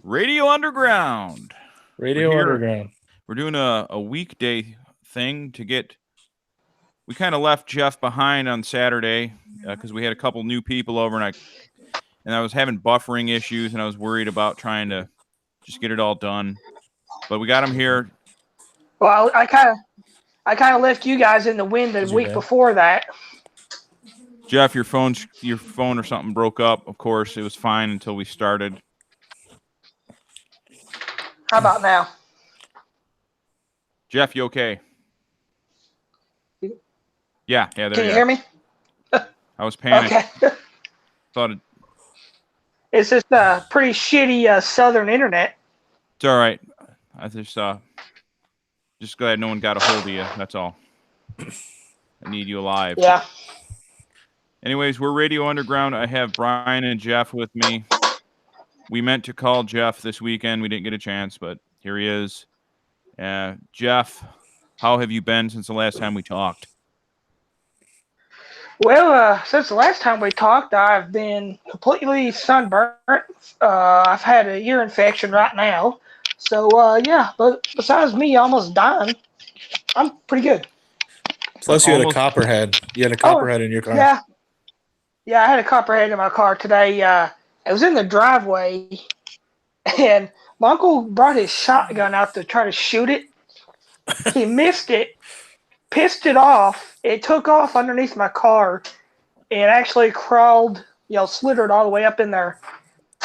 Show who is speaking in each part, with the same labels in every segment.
Speaker 1: Radio Underground.
Speaker 2: Radio Underground.
Speaker 1: We're doing a weekday thing to get. We kind of left Jeff behind on Saturday because we had a couple new people over, and I was having buffering issues, and I was worried about trying to just get it all done. But we got him here.
Speaker 3: Well, I kind of left you guys in the wind the week before that.
Speaker 1: Jeff, your phone or something broke up. Of course, it was fine until we started.
Speaker 3: How about now?
Speaker 1: Jeff, you okay? Yeah. There
Speaker 3: Can you hear me?
Speaker 1: I was panicking.
Speaker 3: Okay.
Speaker 1: Thought
Speaker 3: it's just a pretty shitty southern internet.
Speaker 1: It's all right. I just glad no one got a hold of you. That's all. I need you alive.
Speaker 3: Yeah.
Speaker 1: Anyways, we're Radio Underground. I have Brian and Jeff with me. We meant to call Jeff this weekend. We didn't get a chance, but here he is. Jeff, how have you been since the last time we talked?
Speaker 3: Well, since the last time we talked, I've been completely sunburnt. I've had a ear infection right now. So, yeah, but besides me almost dying, I'm pretty good.
Speaker 2: Plus, you had a copperhead. You had a copperhead in your car.
Speaker 3: Yeah, I had a copperhead in my car today. It was in the driveway, and my uncle brought his shotgun out to try to shoot it. He missed it, pissed it off. It took off underneath my car and actually crawled, slithered all the way up in there.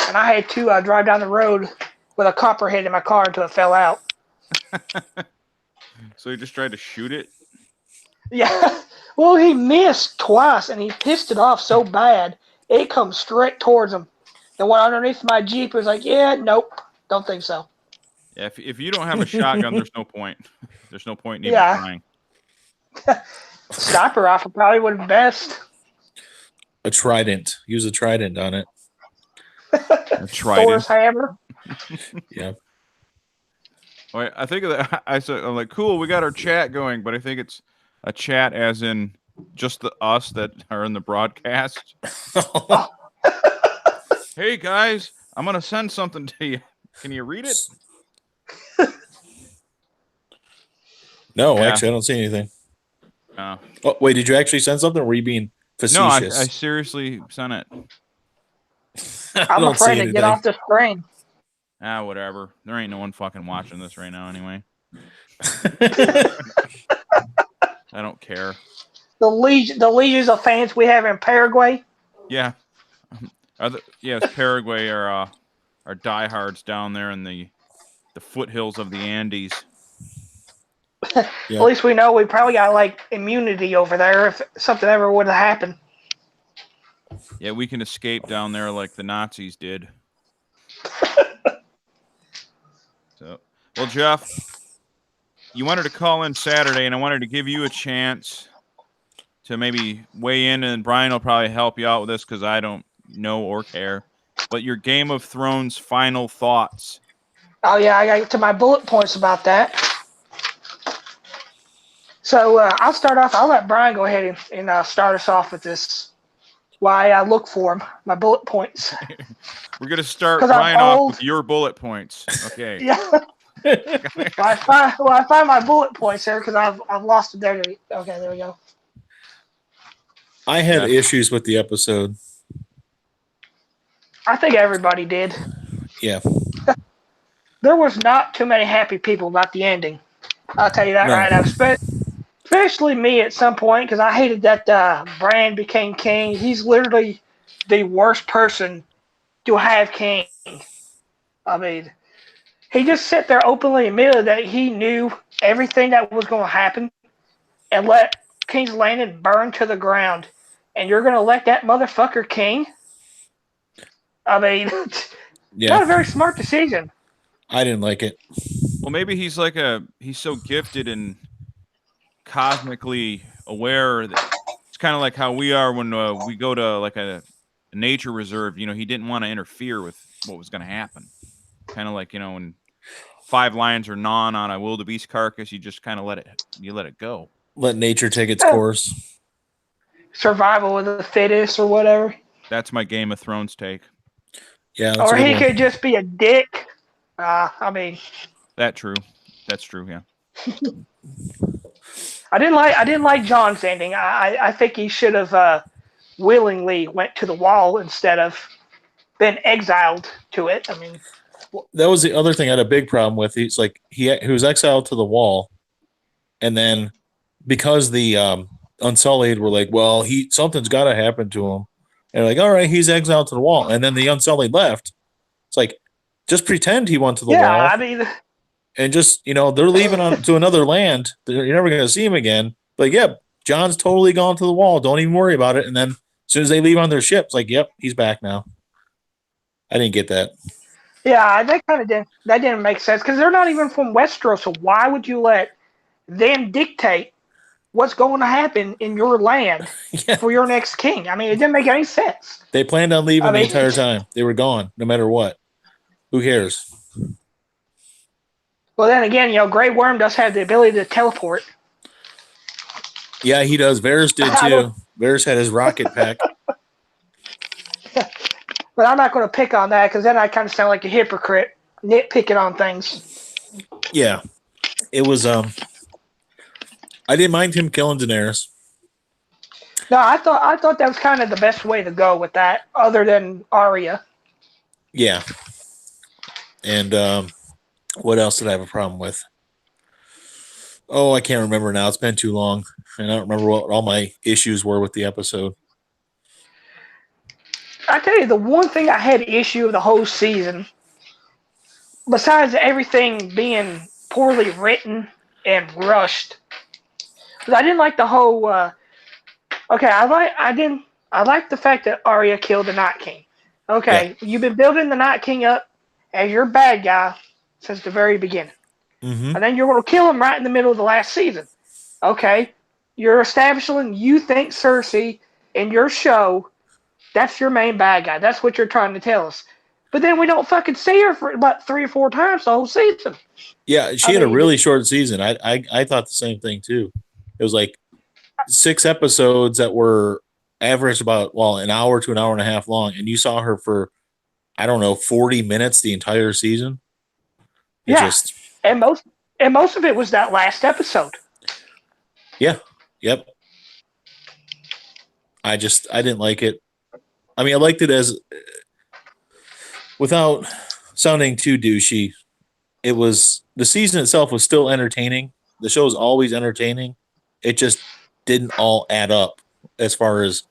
Speaker 3: And I had to drive down the road with a copperhead in my car until it fell out.
Speaker 1: So you just tried to shoot it?
Speaker 3: Yeah. Well, he missed twice, and he pissed it off so bad, it comes straight towards him. The one underneath my Jeep was like, yeah, nope, don't think so.
Speaker 1: Yeah, if you don't have a shotgun, there's no point. There's no point in even trying.
Speaker 3: Sniper rifle probably would have been best.
Speaker 2: A trident. Use a trident on it.
Speaker 1: A trident.
Speaker 3: Thor's hammer.
Speaker 2: Yeah.
Speaker 1: All right, I think of that. I'm like, cool, we got our chat going, but I think it's a chat as in just us that are in the broadcast. Hey guys, I'm gonna send something to you. Can you read it?
Speaker 2: No, actually, I don't see anything. Oh, wait, did you actually send something, or were you being facetious?
Speaker 1: No, I seriously sent it.
Speaker 3: I'm afraid to get off the screen.
Speaker 1: Whatever. There ain't no one fucking watching this right now anyway. I don't care.
Speaker 3: The legions of fans we have in Paraguay.
Speaker 1: Yeah. Yes, Paraguay are diehards down there in the foothills of the Andes.
Speaker 3: At least we know we probably got immunity over there if something ever would have happened.
Speaker 1: Yeah, we can escape down there like the Nazis did. Well, Jeff, you wanted to call in Saturday, and I wanted to give you a chance to maybe weigh in, and Brian will probably help you out with this because I don't know or care. But your Game of Thrones final thoughts.
Speaker 3: Oh, yeah, I got to get to my bullet points about that. So I'll start off. I'll let Brian go ahead and start us off with this. Why I look for them, my bullet points.
Speaker 1: We're going to start Brian off with your bullet points. Okay.
Speaker 3: Yeah. I find my bullet points there because I've lost it there. Okay, there we go.
Speaker 2: I had issues with the episode.
Speaker 3: I think everybody did.
Speaker 2: Yeah.
Speaker 3: There was not too many happy people about the ending. I'll tell you that right now. Especially me at some point because I hated that Bran became king. He's literally the worst person to have king. I mean, he just sat there openly admitted that he knew everything that was going to happen and let King's Landing burn to the ground. And you're going to elect that motherfucker king? I mean, not a very smart decision.
Speaker 2: I didn't like it.
Speaker 1: Well, maybe he's so gifted and cosmically aware that it's kind of like how we are when we go to a nature reserve. He didn't want to interfere with what was going to happen. Kind of like, when 5 lions are gnawing on a wildebeest carcass, you just kind of let it go.
Speaker 2: Let nature take its course.
Speaker 3: Survival of the fittest or whatever.
Speaker 1: That's my Game of Thrones take.
Speaker 2: Yeah.
Speaker 3: Or he could just be a dick I mean,
Speaker 1: That's true. Yeah.
Speaker 3: I didn't like John's ending. I think he should have willingly went to the wall instead of been exiled to it. I mean,
Speaker 2: That was the other thing I had a big problem with. He's like he was exiled to the wall, and then because the Unsullied were like, well, something's got to happen to him, and like, all right, he's exiled to the wall, and then the Unsullied left. It's like, just pretend he went to the
Speaker 3: yeah,
Speaker 2: wall,
Speaker 3: I mean,
Speaker 2: and just they're leaving on to another land. You're never going to see him again. Like, yeah, John's totally gone to the wall. Don't even worry about it. And then as soon as they leave on their ship, it's like, yep, he's back now. I didn't get that.
Speaker 3: yeah, that didn't make sense because they're not even from Westeros. So why would you let them dictate what's going to happen in your land for your next king? I mean, it didn't make any sense.
Speaker 2: They planned on leaving the entire time. They were gone, no matter what. Who cares?
Speaker 3: Well, then again, Grey Worm does have the ability to teleport.
Speaker 2: Yeah, he does. Varys did too. Varys had his rocket pack.
Speaker 3: But I'm not going to pick on that because then I kind of sound like a hypocrite, nitpicking on things.
Speaker 2: Yeah, it was. I didn't mind him killing Daenerys.
Speaker 3: No, I thought that was kind of the best way to go with that, other than Arya.
Speaker 2: Yeah, and what else did I have a problem with? Oh, I can't remember now. It's been too long, and I don't remember what all my issues were with the episode.
Speaker 3: I tell you, the one thing I had issue of the whole season, besides everything being poorly written and rushed, because I didn't like the whole. I like the fact that Arya killed the Night King. Okay, yeah. You've been building the Night King up as your bad guy since the very beginning, and then you're going to kill him right in the middle of the last season. Okay, you're establishing you think Cersei in your show. That's your main bad guy. That's what you're trying to tell us. But then we don't fucking see her for about 3 or 4 times the whole season.
Speaker 2: Yeah, she had a really short season. I thought the same thing too. It was like 6 episodes that were average about an hour to an hour and a half long, and you saw her for 40 minutes the entire season.
Speaker 3: And most of it was that last episode.
Speaker 2: Yeah. Yep. I didn't like it. I mean, I liked it as, without sounding too douchey, the season itself was still entertaining. The show is always entertaining. It just didn't all add up as far as,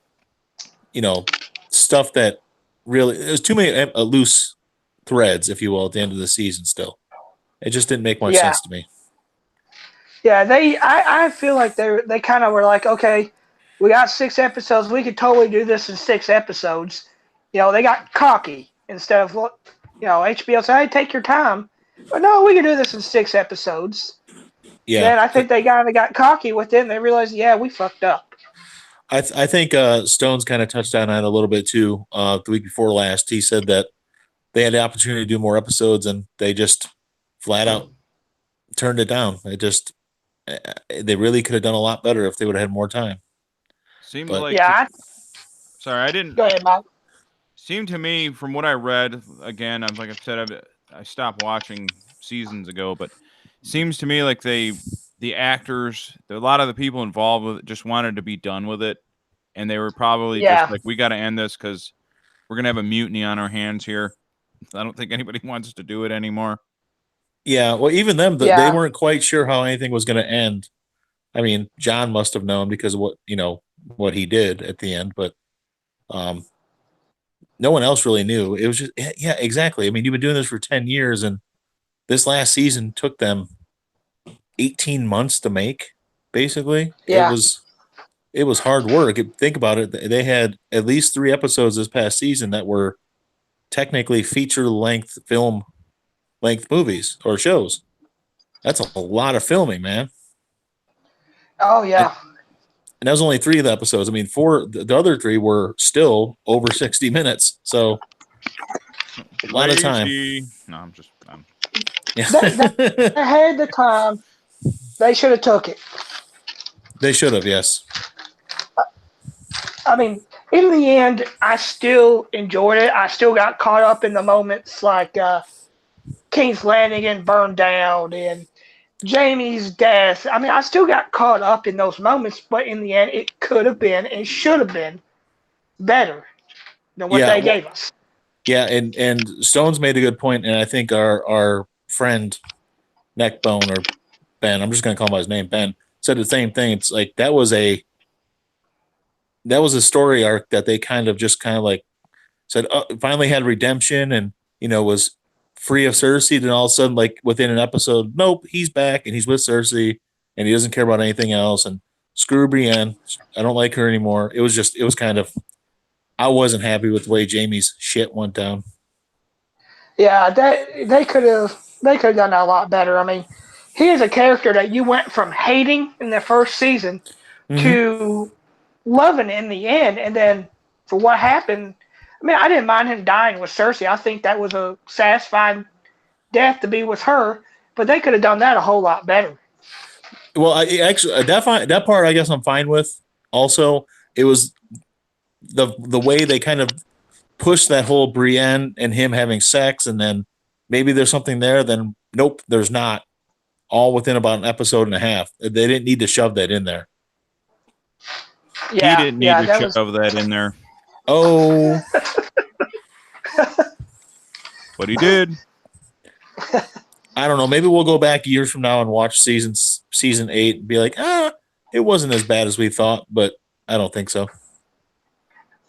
Speaker 2: stuff that really, there's too many loose threads, if you will, at the end of the season still. It just didn't make much sense to me.
Speaker 3: Yeah, I feel like they kind of were like, okay, we got 6 episodes. We could totally do this in 6 episodes. They got cocky instead of, HBO said, hey, take your time. But no, we can do this in 6 episodes. Yeah. Then I think they kind of got cocky with it, and they realized, we fucked up.
Speaker 2: I think Stone's kind of touched on that a little bit too. The week before last, he said that they had the opportunity to do more episodes, and they just flat out turned it down. They really could have done a lot better if they would have had more time.
Speaker 1: Seemed
Speaker 3: Go
Speaker 1: ahead, Mike. Seemed to me, from what I read, again, like I said, I stopped watching seasons ago, but seems to me like the actors, a lot of the people involved with it just wanted to be done with it, and they were probably just like, we got to end this because we're going to have a mutiny on our hands here. I don't think anybody wants to do it anymore.
Speaker 2: Yeah, well, even them, they weren't quite sure how anything was going to end. I mean, John must have known because of what he did at the end, but no one else really knew. It was just, exactly. I mean, you've been doing this for 10 years, and this last season took them 18 months to make, basically. Yeah. It was hard work. Think about it. They had at least 3 episodes this past season that were technically feature-length film-length movies or shows. That's a lot of filming, man.
Speaker 3: Oh, yeah.
Speaker 2: And that was only 3 of the episodes. I mean, the other 3 were still over 60 minutes. So a lot of time.
Speaker 1: No, I'm just.
Speaker 3: They had the time. They should have took it.
Speaker 2: They should have, yes.
Speaker 3: I mean, in the end, I still enjoyed it. I still got caught up in the moments, like King's Landing getting burned down and Jamie's death. I mean, I still got caught up in those moments, but in the end, it could have been and should have been better than what they gave us.
Speaker 2: Yeah, and Stone's made a good point, and I think our friend Neckbone or Ben, I'm just gonna call him by his name, Ben, said the same thing. It's like that was a story arc that they kind of like said, finally had redemption and was free of Cersei. Then all of a sudden, like within an episode, nope, he's back and he's with Cersei and he doesn't care about anything else. And screw Brienne, I don't like her anymore. It was kind of, I wasn't happy with the way Jamie's shit went down.
Speaker 3: Yeah, they could have done that a lot better. I mean, he is a character that you went from hating in the first season to loving in the end, and then for what happened, I mean, I didn't mind him dying with Cersei. I think that was a satisfying death to be with her, but they could have done that a whole lot better.
Speaker 2: Well, I actually that part I guess I'm fine with. Also, it was the way they kind of pushed that whole Brienne and him having sex, and then maybe there's something there. Then nope, there's not. All within about an episode and a half. They didn't need to shove that in there.
Speaker 1: Yeah, he didn't need to shove that in there.
Speaker 2: Oh.
Speaker 1: But he did.
Speaker 2: I don't know. Maybe we'll go back years from now and watch season 8 and be like, it wasn't as bad as we thought, but I don't think so.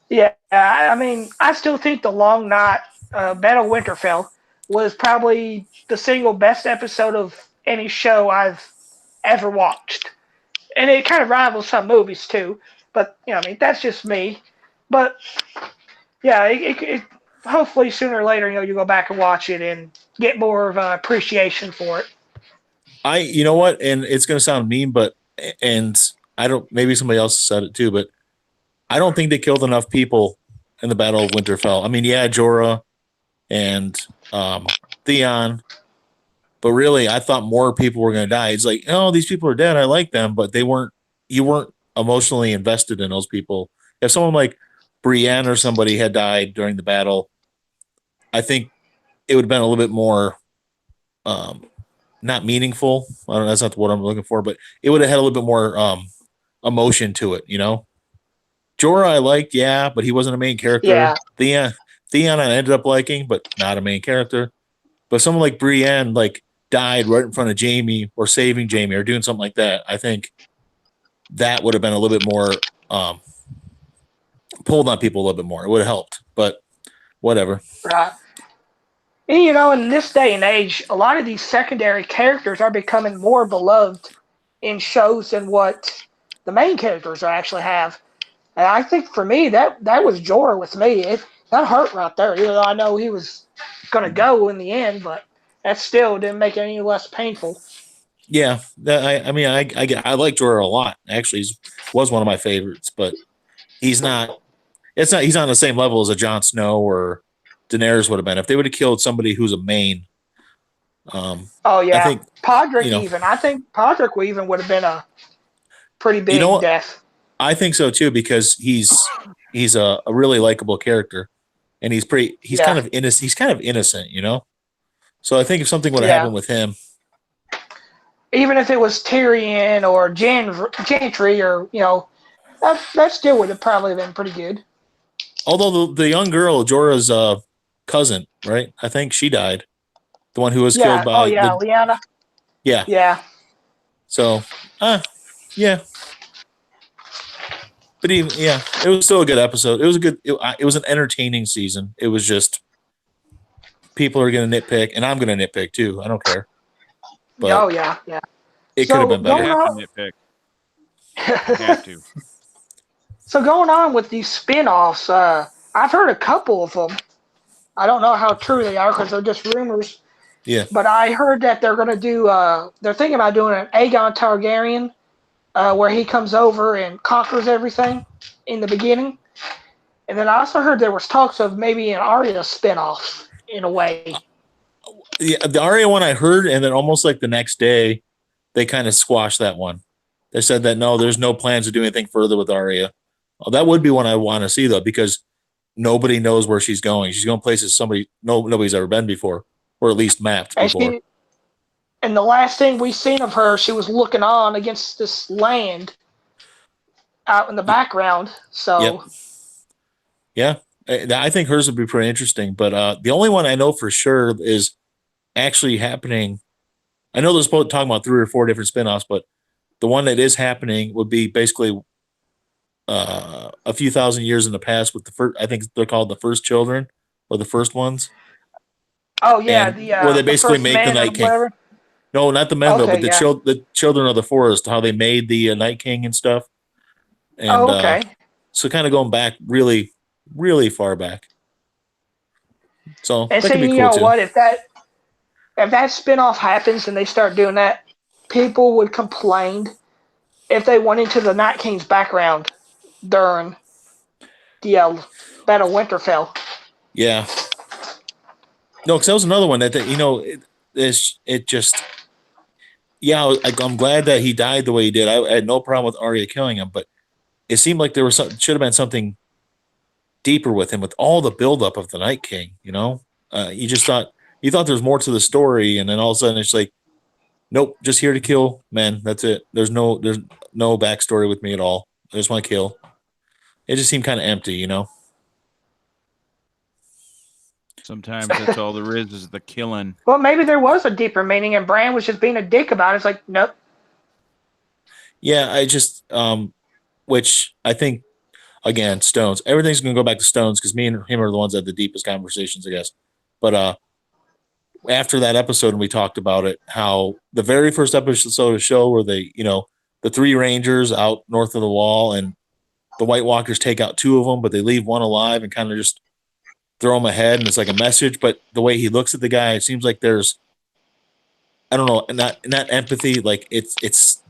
Speaker 3: Yeah, I mean, I still think the Long Night, Battle of Winterfell, was probably the single best episode of any show I've ever watched. And it kind of rivals some movies too. But, I mean, that's just me. But, yeah, it hopefully sooner or later, you go back and watch it and get more of an appreciation for it.
Speaker 2: You know what? And it's going to sound mean, and I don't, maybe somebody else said it too, but I don't think they killed enough people in the Battle of Winterfell. I mean, yeah, Jorah and Theon, but really, I thought more people were going to die. It's like, oh, these people are dead. I like them, but you weren't emotionally invested in those people. If someone like Brienne or somebody had died during the battle, I think it would have been a little bit more, not meaningful. I don't know, that's not what I'm looking for, but it would have had a little bit more emotion to it, Jorah I liked, yeah, but he wasn't a main character.
Speaker 3: Yeah.
Speaker 2: Theon I ended up liking, but not a main character. But someone like Brienne, died right in front of Jamie or saving Jamie or doing something like that. I think that would have been a little bit more pulled on people a little bit more. It would have helped, but whatever.
Speaker 3: Right. And, in this day and age, a lot of these secondary characters are becoming more beloved in shows than what the main characters actually have. And I think for me, that was Jorah with me. That hurt right there, even though I know he was going to go in the end, but that still didn't make it any less painful.
Speaker 2: Yeah, I mean, I like Jorah a lot. Actually, he was one of my favorites, but he's not. He's not on the same level as a Jon Snow or Daenerys would have been if they would have killed somebody who's a main.
Speaker 3: Oh yeah,
Speaker 2: I think
Speaker 3: Podrick even. I think Podrick would have been a pretty big death.
Speaker 2: I think so too because he's a really likable character, and he's kind of innocent. He's kind of innocent, So I think if something would have happened with him,
Speaker 3: even if it was Tyrion or Gentry or that still would have probably been pretty good.
Speaker 2: Although the young girl, Jorah's cousin, right? I think she died. The one who was killed by
Speaker 3: Lyanna.
Speaker 2: Yeah.
Speaker 3: Yeah.
Speaker 2: So, yeah. But even it was still a good episode. It was it was an entertaining season. It was just people are going to nitpick, and I'm going to nitpick too. I don't care. But
Speaker 3: yeah.
Speaker 2: It could have been better.
Speaker 1: You have to nitpick. You have to.
Speaker 3: So going on with these spin-offs, I've heard a couple of them. I don't know how true they are because they're just rumors.
Speaker 2: Yeah.
Speaker 3: But I heard that they're going to do. They're thinking about doing an Aegon Targaryen, where he comes over and conquers everything in the beginning. And then I also heard there was talks of maybe an Arya spin-off in a way.
Speaker 2: Yeah, the Arya one I heard, and then almost like the next day, they kind of squashed that one. They said that no, there's no plans to do anything further with Arya. Well, that would be one I want to see though, because nobody knows where she's going. She's going places nobody's ever been before. or at least mapped before.
Speaker 3: And the last thing we seen of her, she was looking on against this land out in the background. So,
Speaker 2: yeah, I think hers would be pretty interesting. But the only one I know for sure is actually happening. I know there's talking about 3 or 4 different spinoffs, but the one that is happening would be basically a few thousand years in the past with the first. I think they're called the first children or the first ones.
Speaker 3: oh yeah,
Speaker 2: And where they
Speaker 3: the
Speaker 2: basically
Speaker 3: first
Speaker 2: make the
Speaker 3: man or
Speaker 2: Night King.
Speaker 3: whatever.
Speaker 2: No, not the men though,
Speaker 3: Okay,
Speaker 2: but the children of the forest. How they made the Night King and stuff. And
Speaker 3: okay.
Speaker 2: so kind of going back really, really far back. So
Speaker 3: And
Speaker 2: that
Speaker 3: so
Speaker 2: could be
Speaker 3: you
Speaker 2: cool
Speaker 3: know
Speaker 2: too.
Speaker 3: what? If that spinoff happens and they start doing that, people would complain if they went into the Night King's background during the Battle of Winterfell.
Speaker 2: Yeah. No, because that was another one that it just. Yeah, I'm glad that he died the way he did. I had no problem with Arya killing him, but it seemed like there was should have been something deeper with him, with all the buildup of the Night King. You thought there was more to the story, and then all of a sudden it's like, nope, just here to kill men. That's it. There's no backstory with me at all. I just want to kill. It just seemed kind of empty,
Speaker 1: Sometimes that's all there is the killing.
Speaker 3: Well, maybe there was a deeper meaning, and Bran was just being a dick about it. It's like, nope.
Speaker 2: Yeah, I just which I think again, Stones. Everything's gonna go back to Stones because me and him are the ones that have the deepest conversations, I guess. But after that episode, and we talked about it, how the very first episode of the show where they, the 3 Rangers out north of the Wall, and the White Walkers take out 2 of them, but they leave 1 alive and kind of just throw him ahead, and it's like a message. But the way he looks at the guy, it seems like there's, I don't know, not empathy. Like it's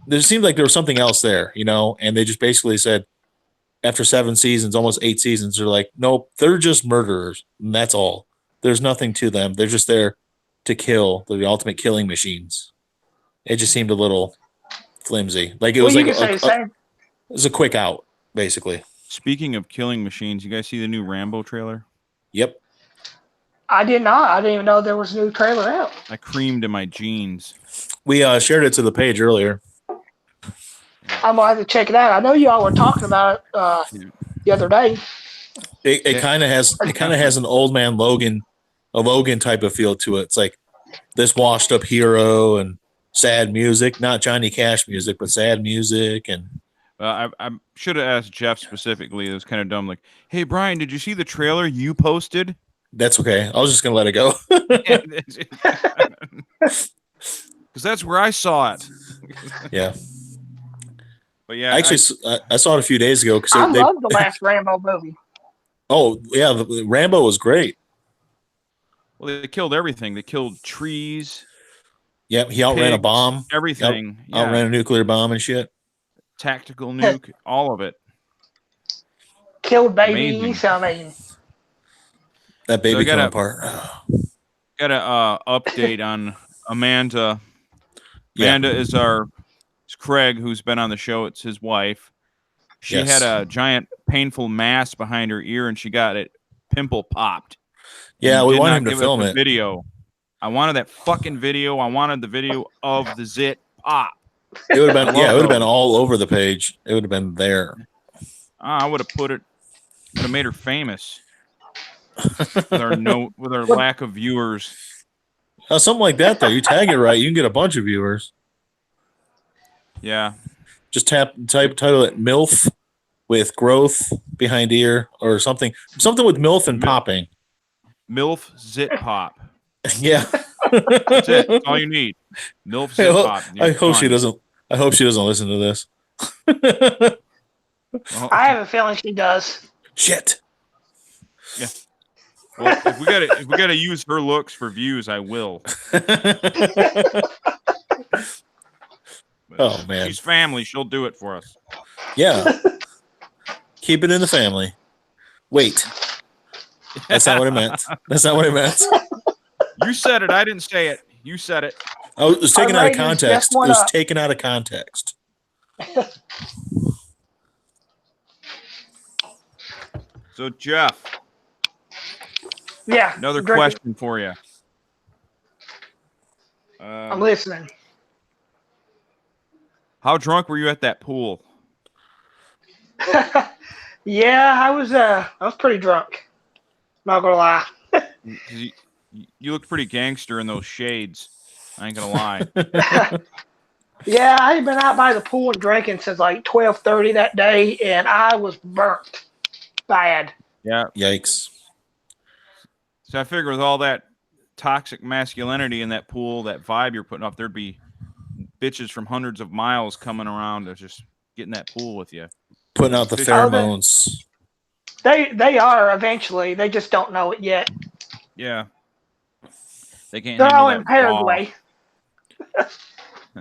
Speaker 2: there seemed like there was something else there, and they just basically said after 7 seasons, almost 8 seasons, they're like, nope, they're just murderers, and that's all. There's nothing to them. They're just there to kill. They're the ultimate killing machines. It just seemed a little flimsy. Like it was like it was a quick out, basically.
Speaker 1: Speaking of killing machines, you guys see the new Rambo trailer?
Speaker 2: Yep.
Speaker 3: I did not. I didn't even know there was a new trailer out.
Speaker 1: I creamed in my jeans.
Speaker 2: We shared it to the page earlier.
Speaker 3: I'm gonna have to check it out. I know y'all were talking about it the other day.
Speaker 2: It kind of has an old man Logan type of feel to it. It's like this washed up hero and sad music, not Johnny Cash music, but sad music. And
Speaker 1: I should have asked Jeff specifically. It was kind of dumb. Like, hey Brian, did you see the trailer you posted?
Speaker 2: That's okay. I was just gonna let it go.
Speaker 1: Because that's where I saw it.
Speaker 2: Yeah.
Speaker 1: But yeah,
Speaker 2: actually, I saw it a few days ago.
Speaker 3: I love the last Rambo movie.
Speaker 2: Oh yeah, the Rambo was great.
Speaker 1: Well, they killed everything. They killed trees.
Speaker 2: Yep, he outran
Speaker 1: pigs,
Speaker 2: a bomb.
Speaker 1: Everything.
Speaker 2: Yep. Yeah. Outran a nuclear bomb and shit.
Speaker 1: Tactical nuke, all of it.
Speaker 3: Killed babies. I mean,
Speaker 2: that baby coming apart.
Speaker 1: Got a update on Amanda. Amanda is Craig, who's been on the show. It's his wife. She had a giant painful mass behind her ear, and she got it pimple popped.
Speaker 2: Yeah, we wanted him to film it.
Speaker 1: Video. I wanted that fucking video. I wanted the video of the zit pop.
Speaker 2: It would have been it would have been all over the page. It would have been there.
Speaker 1: I would have put it. Would have made her famous. with our lack of viewers.
Speaker 2: Something like that though. You tag it right, you can get a bunch of viewers.
Speaker 1: Yeah.
Speaker 2: Just title it MILF with growth behind ear or something. Something with MILF and popping.
Speaker 1: MILF zit pop.
Speaker 2: Yeah.
Speaker 1: That's it. That's all you need. MILF zit pop.
Speaker 2: I hope she doesn't listen to this.
Speaker 1: Well,
Speaker 3: I have a feeling she does.
Speaker 2: Shit.
Speaker 1: Yeah. Well, if we gotta use her looks for views, I will.
Speaker 2: Oh man,
Speaker 1: she's family. She'll do it for us.
Speaker 2: Yeah. Keep it in the family. Wait. That's not what I meant. That's not what I meant.
Speaker 1: You said it. I didn't say it. You said it.
Speaker 2: Oh, it was taken out of context. It was taken out of context.
Speaker 1: So, Jeff.
Speaker 3: Yeah.
Speaker 1: Another question for you.
Speaker 3: I'm listening.
Speaker 1: How drunk were you at that pool?
Speaker 3: Yeah, I was pretty drunk. Not gonna lie.
Speaker 1: 'Cause you looked pretty gangster in those shades. I ain't gonna lie.
Speaker 3: Yeah, I had been out by the pool and drinking since like 12:30 that day, and I was burnt bad.
Speaker 1: Yeah.
Speaker 2: Yikes.
Speaker 1: So I figure with all that toxic masculinity in that pool, that vibe you're putting up, there'd be bitches from hundreds of miles coming around to just get in that pool with you.
Speaker 2: Putting out the pheromones.
Speaker 3: They are eventually. They just don't know it yet.
Speaker 1: Yeah. They can't
Speaker 3: They're
Speaker 1: handle
Speaker 3: all
Speaker 1: that
Speaker 3: in Paraguay.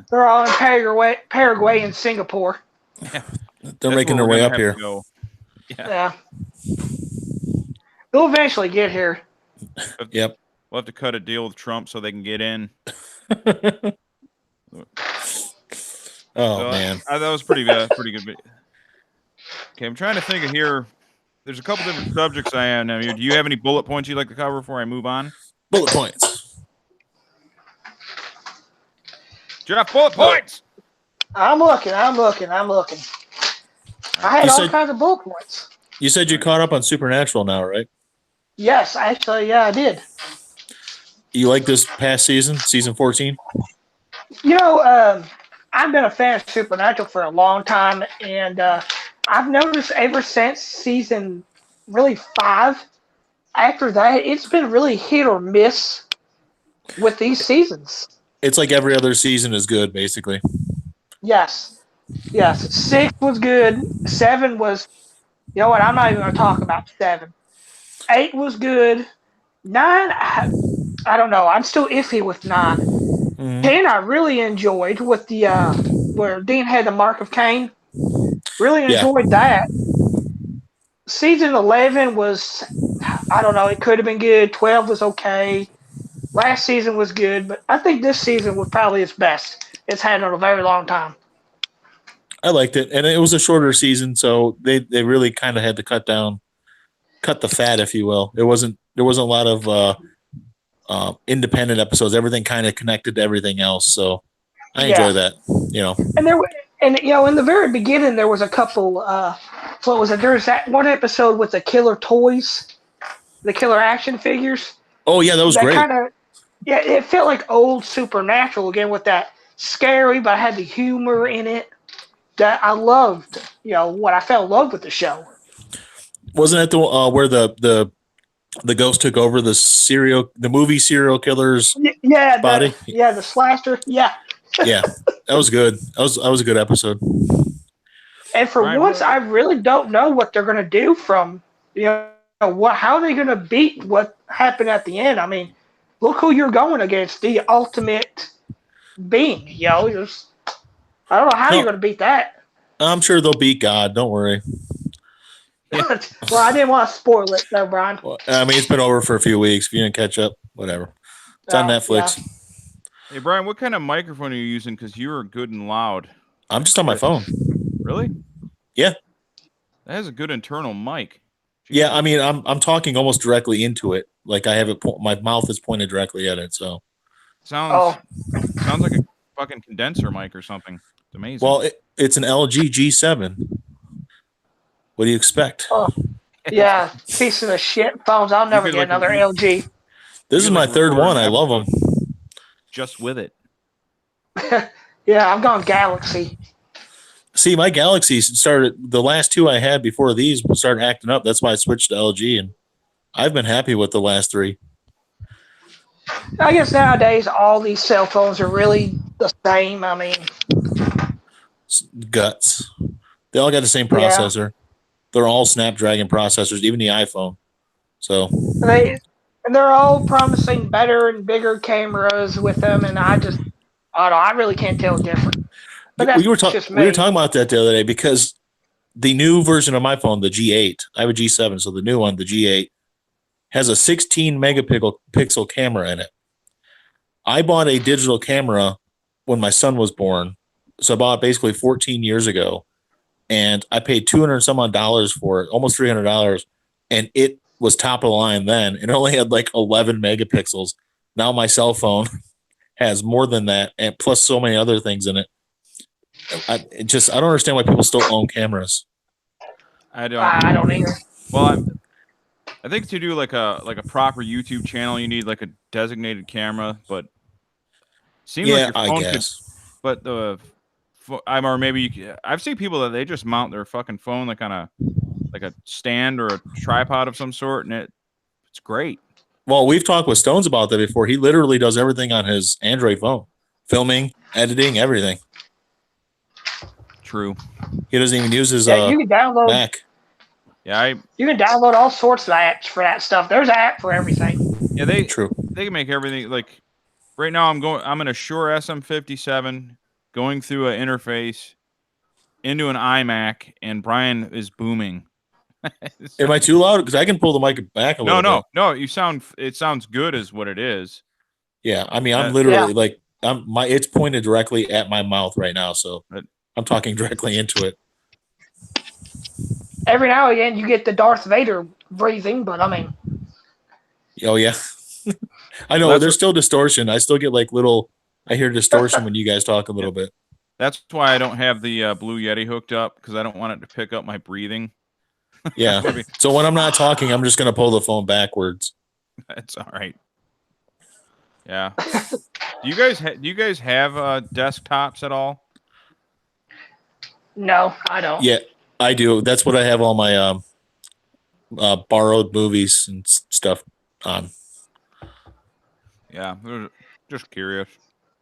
Speaker 3: They're all in Paraguay and Singapore.
Speaker 1: Yeah.
Speaker 2: They're making their way up here.
Speaker 3: Yeah. They'll eventually get here.
Speaker 2: Yep.
Speaker 1: We'll have to cut a deal with Trump so they can get in.
Speaker 2: Man.
Speaker 1: That was pretty good. Okay, I'm trying to think of here. There's a couple different subjects I have now. Do you have any bullet points you'd like to cover before I move on?
Speaker 2: Bullet points.
Speaker 1: Jeff, bullet points!
Speaker 3: I'm looking. I had all kinds of bullet points.
Speaker 2: You said you caught up on Supernatural now, right?
Speaker 3: Yes, actually, yeah, I did.
Speaker 2: You like this past season, season 14?
Speaker 3: You know, I've been a fan of Supernatural for a long time, and I've noticed ever since season really 5, after that, it's been really hit or miss with these seasons.
Speaker 2: It's like every other season is good, basically.
Speaker 3: Yes. 6 was good. 7 was, you know what, I'm not even going to talk about 7. 8 was good. 9, I don't know. I'm still iffy with 9. Mm-hmm. 10 I really enjoyed with the where Dean had the Mark of Cain. Really enjoyed that. Season 11 was, I don't know, it could have been good. 12 was okay. Last season was good, but I think this season was probably its best it's had in a very long time.
Speaker 2: I liked it, and it was a shorter season, so they really kind of had to cut the fat, if you will. There wasn't a lot of independent episodes. Everything kind of connected to everything else, so I enjoy that.
Speaker 3: And in the very beginning there was a couple. What was it? There's that one episode with the killer toys, the killer action figures.
Speaker 2: Oh yeah, that was great.
Speaker 3: It felt like old Supernatural again with that scary, but had the humor in it. That I loved. What I fell in love with the show.
Speaker 2: Wasn't it the where the ghost took over the movie serial killer's body?
Speaker 3: The slasher. Yeah.
Speaker 2: Yeah, that was good. That was a good episode.
Speaker 3: And for once, I really don't know what they're going to do from how are they going to beat what happened at the end. I mean, look who you're going against, the ultimate being. I don't know how you're going to beat that.
Speaker 2: I'm sure they'll beat God. Don't worry.
Speaker 3: Well, I didn't want to spoil it, though, Brian.
Speaker 2: Well, I mean, it's been over for a few weeks. If you didn't catch up, whatever. It's on Netflix.
Speaker 3: Yeah.
Speaker 1: Hey, Brian, what kind of microphone are you using? Because you are good and loud.
Speaker 2: I'm just on my phone.
Speaker 1: Really?
Speaker 2: Yeah.
Speaker 1: That has a good internal mic. Jeez.
Speaker 2: Yeah, I mean, I'm talking almost directly into it. Like I have it. My mouth is pointed directly at it. So
Speaker 1: sounds like a fucking condenser mic or something. It's amazing.
Speaker 2: Well, it's an LG G7. What do you expect?
Speaker 3: Oh, yeah, piece of shit phones. I'll never get another LG.
Speaker 2: This is my third one. I love them.
Speaker 1: Just with it.
Speaker 3: Yeah, I've gone Galaxy.
Speaker 2: See, my Galaxy started, the last two I had before these started acting up. That's why I switched to LG, and I've been happy with the last 3.
Speaker 3: I guess nowadays all these cell phones are really the same. I mean,
Speaker 2: guts. They all got the same processor. Yeah. They're all Snapdragon processors, even the iPhone. So
Speaker 3: they're all promising better and bigger cameras with them, and I don't know. I really can't tell the difference. But
Speaker 2: we were talking about that the other day because the new version of my phone, the G8, I have a G7, so the new one, the G8, has a 16 megapixel camera in it. I bought a digital camera when my son was born, so I bought it basically 14 years ago, and I paid $200 and some odd for it, almost $300, and it was top of the line then. It only had like 11 megapixels. Now my cell phone has more than that, and plus so many other things in it. I don't understand why people still own cameras.
Speaker 1: I don't.
Speaker 3: I don't either.
Speaker 1: Well, I think to do like a proper YouTube channel, you need like a designated camera. But seems like your
Speaker 2: I
Speaker 1: phone
Speaker 2: guess.
Speaker 1: But or maybe I've seen people that they just mount their fucking phone like on a stand or a tripod of some sort, and it's great.
Speaker 2: Well, we've talked with Stones about that before. He literally does everything on his Android phone, filming, editing, everything.
Speaker 1: True.
Speaker 2: He doesn't even use his
Speaker 3: you can download
Speaker 2: Mac.
Speaker 1: Yeah,
Speaker 3: you can download all sorts of apps for that stuff. There's an app for everything.
Speaker 1: Yeah, they can make everything like. Right now, I'm in a Shure SM57 going through an interface into an iMac, and Brian is booming.
Speaker 2: Am I too loud? Because I can pull the mic back a little bit.
Speaker 1: No. It sounds good, is what it is.
Speaker 2: Yeah, I mean, I'm literally like it's pointed directly at my mouth right now, so I'm talking directly into it.
Speaker 3: Every now and again, you get the Darth Vader breathing, but I mean,
Speaker 2: oh yeah, I know there's still distortion. I still get like little. I hear distortion when you guys talk a little bit.
Speaker 1: That's why I don't have the Blue Yeti hooked up, because I don't want it to pick up my breathing.
Speaker 2: Yeah. So when I'm not talking, I'm just gonna pull the phone backwards.
Speaker 1: That's all right. Yeah. Do you guys have desktops at all?
Speaker 3: No, I don't.
Speaker 2: Yeah, I do. That's what I have all my borrowed movies and stuff on.
Speaker 1: Yeah, just curious.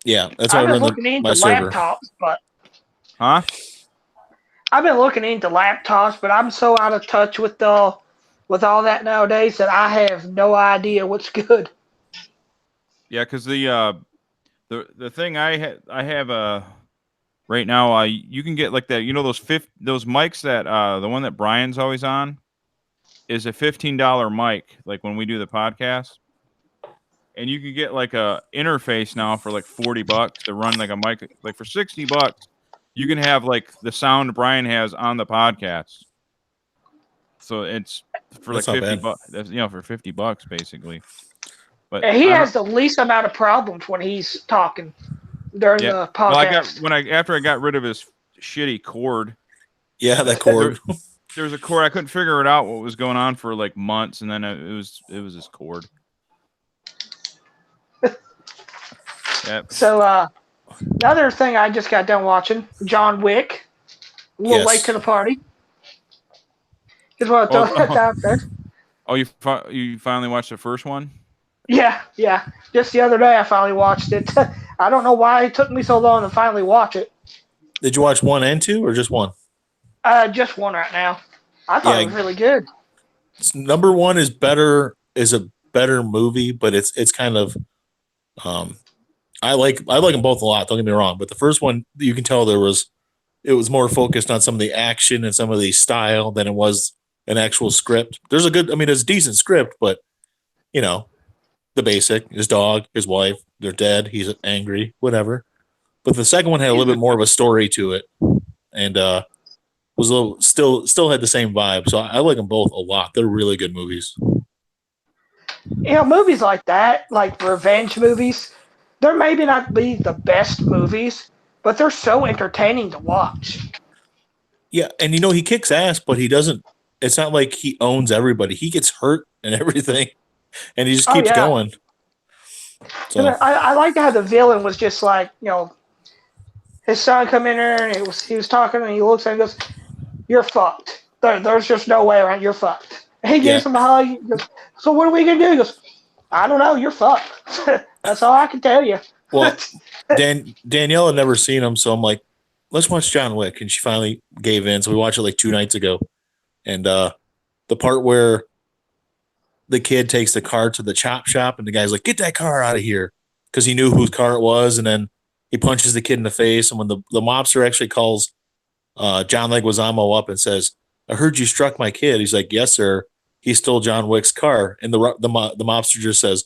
Speaker 2: Yeah, that's how I run my server.
Speaker 3: Laptops, but
Speaker 1: huh?
Speaker 3: I've been looking into laptops, but I'm so out of touch with all that nowadays that I have no idea what's good.
Speaker 1: Yeah, because the thing I have right now, you can get like that. You know those mics that the one that Brian's always on is a $15 mic. Like when we do the podcast, and you can get like a interface now for like $40 to run like a mic. Like for $60, you can have like the sound Brian has on the podcast. So it's for like $50. That's, for $50 basically. But
Speaker 3: he has the least amount of problems when he's talking during the podcast.
Speaker 1: Well, after I got rid of his shitty cord.
Speaker 2: Yeah, that cord.
Speaker 1: There was a cord. I couldn't figure it out what was going on for like months, and then it was his cord. Yep.
Speaker 3: So the other thing I just got done watching, John Wick. A little late to the party. Just want to throw that out there.
Speaker 1: Oh, you finally watched the first one?
Speaker 3: Yeah. Just the other day, I finally watched it. I don't know why it took me so long to finally watch it.
Speaker 2: Did you watch 1 and 2, or just 1?
Speaker 3: Just 1 right now. I thought it was really good.
Speaker 2: Number 1 is better. Is a better movie, but it's kind of. I like them both a lot. Don't get me wrong, but the first one, you can tell it was more focused on some of the action and some of the style than it was an actual script. There's a decent script, but the basic, his dog, his wife, they're dead. He's angry, whatever. But the second one had a little bit more of a story to it, and was a little still had the same vibe. So I like them both a lot. They're really good movies.
Speaker 3: Movies like that, like revenge movies, they're maybe not be the best movies, but they're so entertaining to watch.
Speaker 2: Yeah, and he kicks ass, but he doesn't. It's not like he owns everybody. He gets hurt and everything, and he just keeps going. So
Speaker 3: I like how the villain was just like, his son come in there and he was talking and he looks at him and goes, "You're fucked. There's just no way around. You're fucked." And he gives him a hug. He goes, "So what are we gonna do?" He goes, "I don't know. You're fucked." That's all I can tell you.
Speaker 2: Well, Danielle had never seen him, so I'm like, let's watch John Wick, and she finally gave in. So we watched it like 2 nights ago, and the part where the kid takes the car to the chop shop, and the guy's like, "Get that car out of here," because he knew whose car it was, and then he punches the kid in the face. And when the mobster actually calls John Leguizamo up and says, "I heard you struck my kid," he's like, "Yes, sir. He stole John Wick's car," and the mobster just says,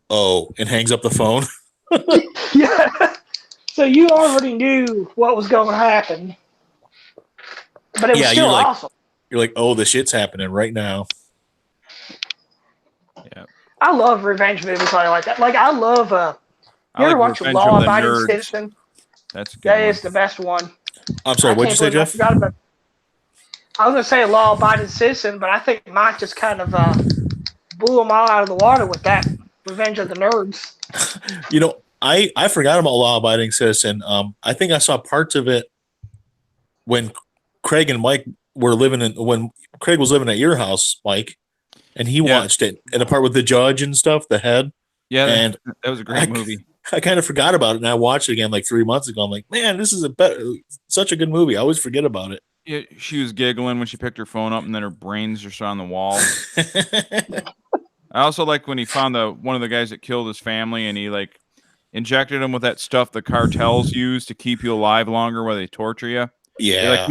Speaker 2: "Oh," and hangs up the phone.
Speaker 3: Yeah. So you already knew what was going to happen, but it was still awesome.
Speaker 2: You're like, "Oh, the shit's happening right now."
Speaker 1: Yeah.
Speaker 3: I love revenge movies like that. Like I love
Speaker 1: I
Speaker 3: You ever
Speaker 1: like
Speaker 3: watch
Speaker 1: Revenge of
Speaker 3: Law
Speaker 1: the
Speaker 3: Abiding
Speaker 1: Nerds.
Speaker 3: Citizen?
Speaker 1: That's a good
Speaker 3: That
Speaker 1: one.
Speaker 3: is the best one.
Speaker 2: I'm sorry, what'd you say, Jeff?
Speaker 3: I was going to say Law Abiding Citizen, but I think Mike just kind of blew them all out of the water with that Revenge of the Nerds.
Speaker 2: I forgot about Law Abiding Citizen. I think I saw parts of it when Craig and Mike were when Craig was living at your house, Mike, and he watched it, and the part with the judge and stuff, the head.
Speaker 1: Yeah,
Speaker 2: and
Speaker 1: that was a great movie.
Speaker 2: I kind of forgot about it, and I watched it again like 3 months ago. I'm like, man, this is such a good movie. I always forget about it.
Speaker 1: Yeah, she was giggling when she picked her phone up, and then her brains just on the wall. I also like when he found one of the guys that killed his family, and he like injected him with that stuff the cartels use to keep you alive longer, where they torture you.
Speaker 2: Yeah.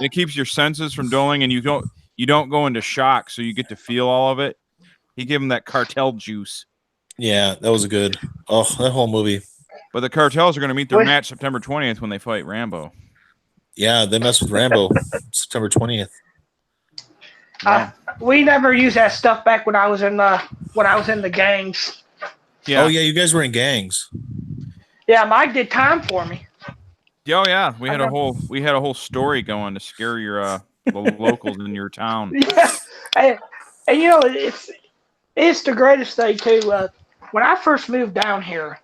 Speaker 1: It keeps your senses from dulling, and you don't go into shock, so you get to feel all of it. He gave him that cartel juice.
Speaker 2: Yeah, that was good. Oh, that whole movie.
Speaker 1: But the cartels are going to meet their match September 20th when they fight Rambo.
Speaker 2: Yeah, they mess with Rambo September 20th.
Speaker 1: Yeah.
Speaker 3: We never used that stuff back when I was in the gangs.
Speaker 2: Yeah. Oh yeah, you guys were in gangs.
Speaker 3: Yeah, Mike did time for me.
Speaker 1: Oh yeah, we had a whole story going to scare your the locals in your town.
Speaker 3: Yeah, and you know it's the greatest thing too. When I first moved down here,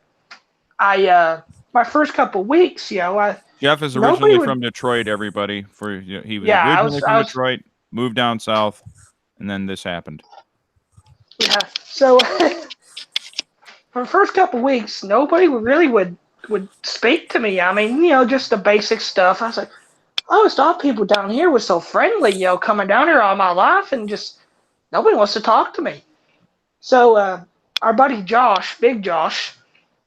Speaker 3: my first couple weeks,
Speaker 1: Jeff is originally from Detroit. Everybody, he was originally from Detroit, moved down south, and then this happened.
Speaker 3: Yeah, so for the first couple weeks, nobody would speak to me. I mean, just the basic stuff. I was like, I always thought people down here were so friendly, coming down here all my life, and just nobody wants to talk to me. So our buddy Josh, Big Josh,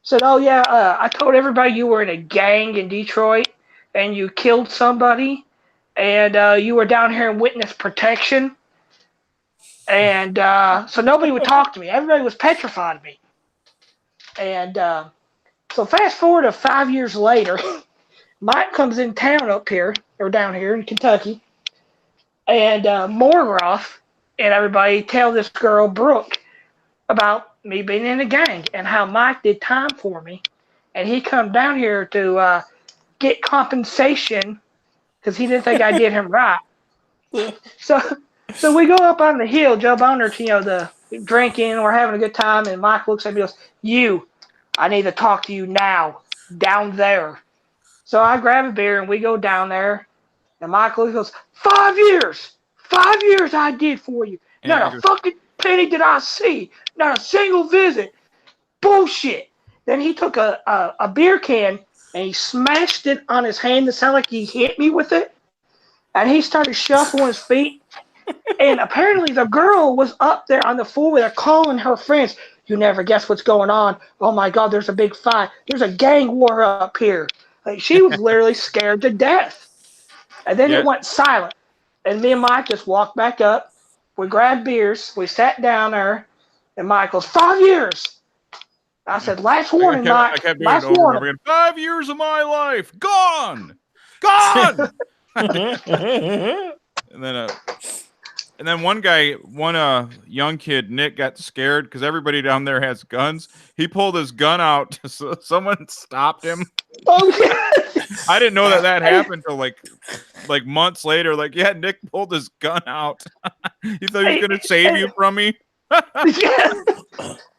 Speaker 3: said, "Oh yeah, I told everybody you were in a gang in Detroit and you killed somebody, and you were down here in witness protection, and so nobody would talk to me. Everybody was petrified of me." And so fast forward to 5 years later, Mike comes in town up here, or down here in Kentucky, and Morgroth and everybody tell this girl, Brooke, about me being in a gang and how Mike did time for me. And he come down here to get compensation because he didn't think I did him right. So we go up on the hill, Joe Bonner, the drinking, we're having a good time, and Mike looks at me and goes, I need to talk to you now, down there. So I grab a beer and we go down there, and Mike looks and goes, 5 years! 5 years I did for you. Not a fucking penny did I see. Not a single visit. Bullshit. Then he took a beer can and he smashed it on his hand to sound like he hit me with it. And he started shuffling his feet. And apparently the girl was up there on the floor with her calling her friends. You never guess what's going on. Oh my God, there's a big fight. There's a gang war up here. Like, she was literally scared to death. And then it went silent. And me and Mike just walked back up. We grabbed beers. We sat down there. And Mike goes, 5 years. I said, last warning, Mike.
Speaker 1: I kept doing it over and over again. 5 years of my life. Gone. Gone. And then one young kid, Nick, got scared because everybody down there has guns. He pulled his gun out. So someone stopped him.
Speaker 3: Oh, yeah.
Speaker 1: I didn't know that happened until like months later. Like, yeah, Nick pulled his gun out. He thought he was going to save you from me.
Speaker 3: Yeah.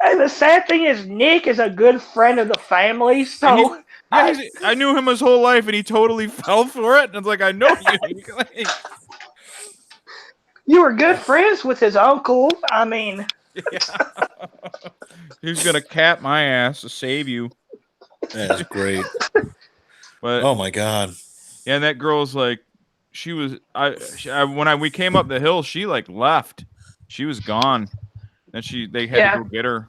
Speaker 3: And the sad thing is, Nick is a good friend of the family. So
Speaker 1: I knew him his whole life, and he totally fell for it. And I was like, I know you.
Speaker 3: You were good friends with his uncle. I mean,
Speaker 1: he's gonna cap my ass to save you.
Speaker 2: That's great.
Speaker 1: But
Speaker 2: oh my God.
Speaker 1: Yeah, and that girl's like, when we came up the hill, she like left. She was gone. And they had to go get her.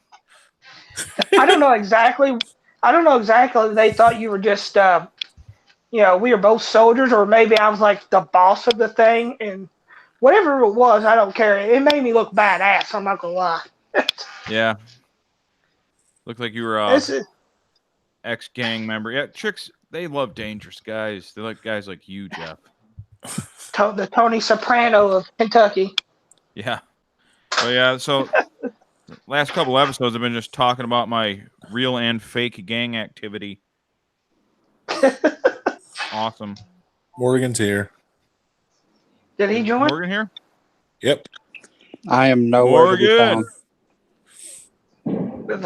Speaker 3: I don't know exactly. They thought you were just, we were both soldiers, or maybe I was like the boss of the thing, and whatever it was, I don't care. It made me look badass. I'm not gonna lie.
Speaker 1: Yeah. Looked like you were ex-gang member. Yeah, chicks, they love dangerous guys. They like guys like you, Jeff.
Speaker 3: The Tony Soprano of Kentucky.
Speaker 1: Yeah. So last couple episodes I've been just talking about my real and fake gang activity. Awesome.
Speaker 2: Morgan's here.
Speaker 3: Did he join?
Speaker 1: Morgan here?
Speaker 2: Yep.
Speaker 4: I am nowhere to be found.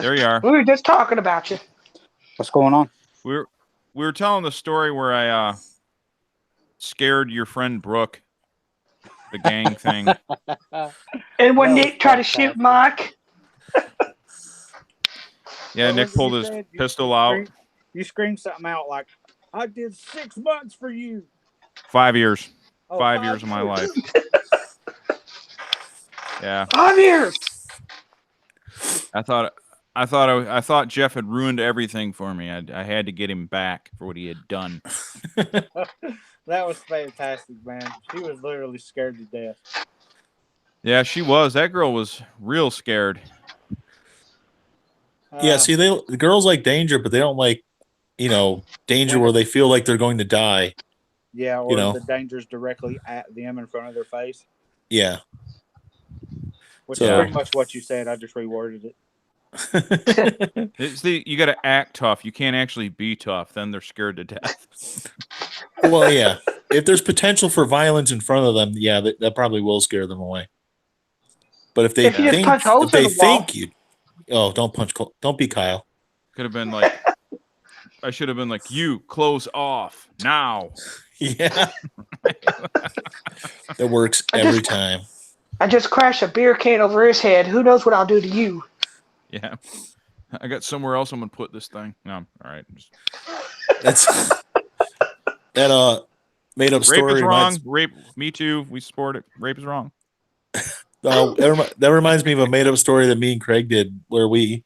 Speaker 1: There you are.
Speaker 3: We were just talking about you.
Speaker 4: What's going on?
Speaker 1: We were telling the story where I scared your friend Brooke, the gang thing.
Speaker 3: And when
Speaker 4: That
Speaker 3: Nick
Speaker 4: was
Speaker 3: tried to
Speaker 4: fantastic.
Speaker 3: shoot Mike,
Speaker 1: Yeah,
Speaker 4: What
Speaker 1: Nick
Speaker 4: was it
Speaker 1: pulled
Speaker 4: you
Speaker 1: his
Speaker 4: said?
Speaker 1: pistol out.
Speaker 4: You screamed something out like, I did 6 months for you.
Speaker 1: 5 years.
Speaker 4: Oh,
Speaker 1: 5 years of my life. Yeah.
Speaker 3: 5 years.
Speaker 1: I thought Jeff had ruined everything for me. I had to get him back for what he had done.
Speaker 4: That was fantastic, man. She was literally scared to death.
Speaker 1: Yeah, she was. That girl was real scared.
Speaker 2: Yeah, see, the girls like danger, but they don't like, danger where they feel like they're going to die.
Speaker 4: Yeah, or the danger's directly at them in front of their face.
Speaker 2: Yeah.
Speaker 4: Which
Speaker 2: So-
Speaker 4: is pretty much what you said. I just reworded it.
Speaker 1: You got to act tough. You can't actually be tough. Then they're scared to death.
Speaker 2: Well, yeah. If there's potential for violence in front of them, yeah, that probably will scare them away. But if they
Speaker 3: If you just
Speaker 2: think,
Speaker 3: punch holes
Speaker 2: if they
Speaker 3: in the wall.
Speaker 2: think you, don't be Kyle.
Speaker 1: Could have been like, I should have been like, you close off now.
Speaker 2: Yeah. That works every time.
Speaker 3: I just crashed a beer can over his head. Who knows what I'll do to you?
Speaker 1: Yeah. I got somewhere else I'm going to put this thing. No, all right.
Speaker 2: That's that made up
Speaker 1: Rape
Speaker 2: story.
Speaker 1: is wrong. Rape, me too. We support it. Rape is wrong.
Speaker 2: That reminds me of a made up story that me and Craig did where we,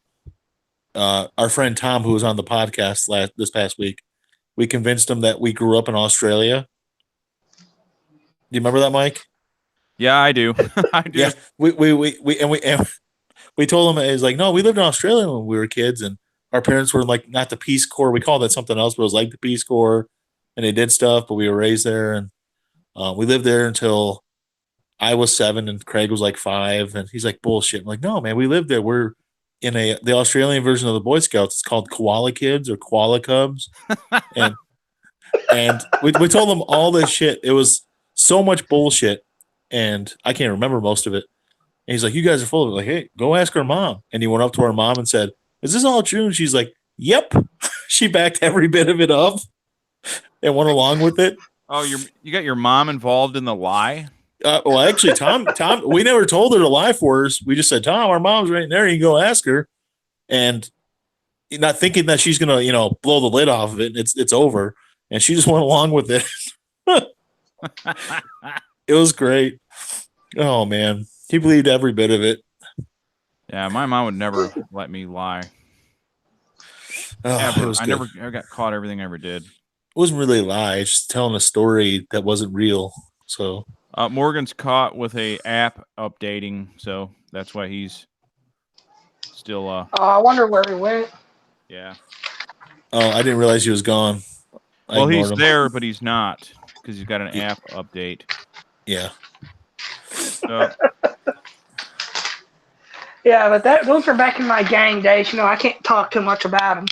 Speaker 2: our friend Tom, who was on the podcast this past week, we convinced him that we grew up in Australia. Do you remember that, Mike?
Speaker 1: Yeah, I do. I do.
Speaker 2: Yeah, we told him, it was like, no, we lived in Australia when we were kids, and our parents were like not the Peace Corps. We called that something else, but it was like the Peace Corps, and they did stuff, but we were raised there, and we lived there until I was 7 and Craig was like 5, and he's like, bullshit. I'm like, no, man, we lived there. We're in the Australian version of the Boy Scouts. It's called Koala Kids or Koala Cubs, and we told them all this shit. It was so much bullshit, and I can't remember most of it. And he's like, you guys are full of it. Like, hey, go ask our mom. And he went up to our mom and said, is this all true? And she's like, yep. She backed every bit of it up and went along with it.
Speaker 1: Oh, you got your mom involved in the lie?
Speaker 2: Well, actually, Tom, we never told her to lie for us. We just said, Tom, our mom's right there. You can go ask her. And not thinking that she's going to, blow the lid off of it. It's over. And she just went along with it. It was great. Oh, man. He believed every bit of it.
Speaker 1: Yeah, my mom would never let me lie.
Speaker 2: Oh,
Speaker 1: Ever.
Speaker 2: it was
Speaker 1: I
Speaker 2: good.
Speaker 1: never got caught everything I ever did.
Speaker 2: It wasn't really a lie. It's just telling a story that wasn't real. So
Speaker 1: Morgan's caught with a app updating, so that's why he's still
Speaker 3: Oh, I wonder where he went.
Speaker 1: yeah.
Speaker 2: oh, I didn't realize he was gone. I
Speaker 1: Well, he's
Speaker 2: ignored him.
Speaker 1: there, but he's not because he's got an app update.
Speaker 2: Yeah.
Speaker 1: So,
Speaker 3: Yeah, but those were back in my gang days. I can't talk too much about them.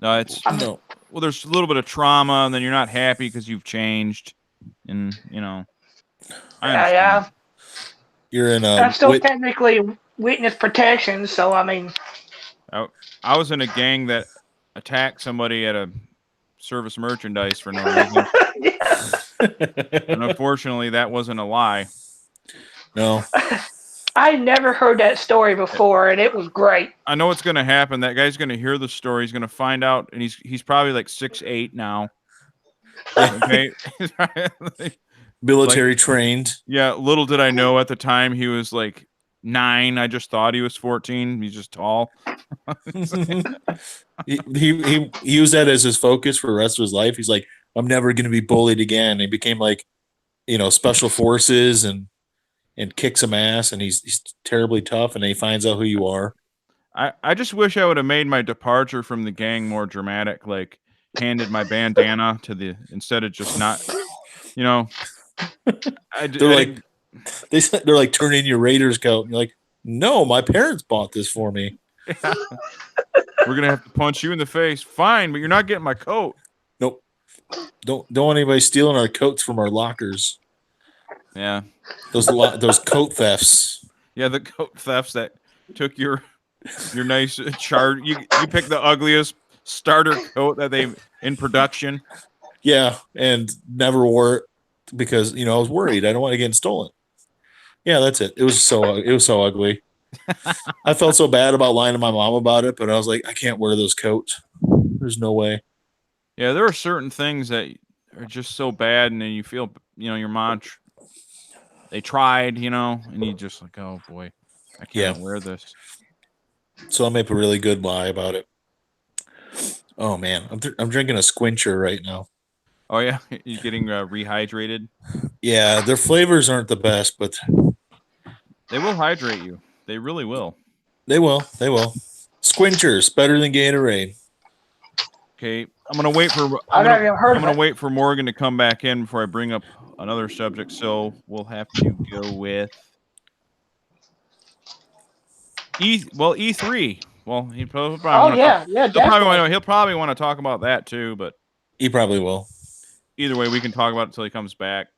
Speaker 1: no, it's
Speaker 2: No.
Speaker 1: well, there's a little bit of trauma, and then you're not happy because you've changed, and I understand.
Speaker 3: Yeah.
Speaker 2: You're in
Speaker 3: I'm still technically witness protection, so I mean.
Speaker 1: I was in a gang that attacked somebody at a service merchandise for no reason. And unfortunately, that wasn't a lie.
Speaker 2: No.
Speaker 3: I never heard that story before, and it was great.
Speaker 1: I know what's going to happen. That guy's going to hear the story. He's going to find out, and he's probably like 6'8" now. Okay.
Speaker 2: Military trained.
Speaker 1: Yeah. Little did I know at the time he was like 9. I just thought he was 14. He's just tall.
Speaker 2: he used that as his focus for the rest of his life. He's like, I'm never going to be bullied again. He became like, special forces and kicks some ass, and he's terribly tough, and then he finds out who you are.
Speaker 1: I just wish I would have made my departure from the gang more dramatic, like handed my bandana to instead of just not,
Speaker 2: They're like, turn in your Raiders coat. And you're like, no, my parents bought this for me.
Speaker 1: Yeah. We're gonna have to punch you in the face. Fine, but you're not getting my coat.
Speaker 2: Nope. Don't want anybody stealing our coats from our lockers.
Speaker 1: Yeah.
Speaker 2: Those coat thefts.
Speaker 1: Yeah, the coat thefts that took your nice chart. You picked the ugliest starter coat that they in production.
Speaker 2: Yeah, and never wore it because I was worried. I don't want to get stolen. Yeah, that's it. It was so ugly. I felt so bad about lying to my mom about it, but I was like, I can't wear those coats. There's no way.
Speaker 1: Yeah, there are certain things that are just so bad, and then you feel, your mom. They tried, and you just like, oh boy, I can't wear this.
Speaker 2: So I made a really good lie about it. Oh man, I'm drinking a squincher right now.
Speaker 1: Oh yeah, you getting rehydrated?
Speaker 2: Yeah, their flavors aren't the best, but
Speaker 1: they will hydrate you. They really will.
Speaker 2: They will. Squinchers better than Gatorade.
Speaker 1: Okay, I'm gonna wait for. I'm gonna wait for Morgan to come back in before I bring up another subject. So we'll have to go with E3. Well, he probably. He'll probably want to talk about that too, but
Speaker 2: he probably will.
Speaker 1: Either way, we can talk about it until he comes back.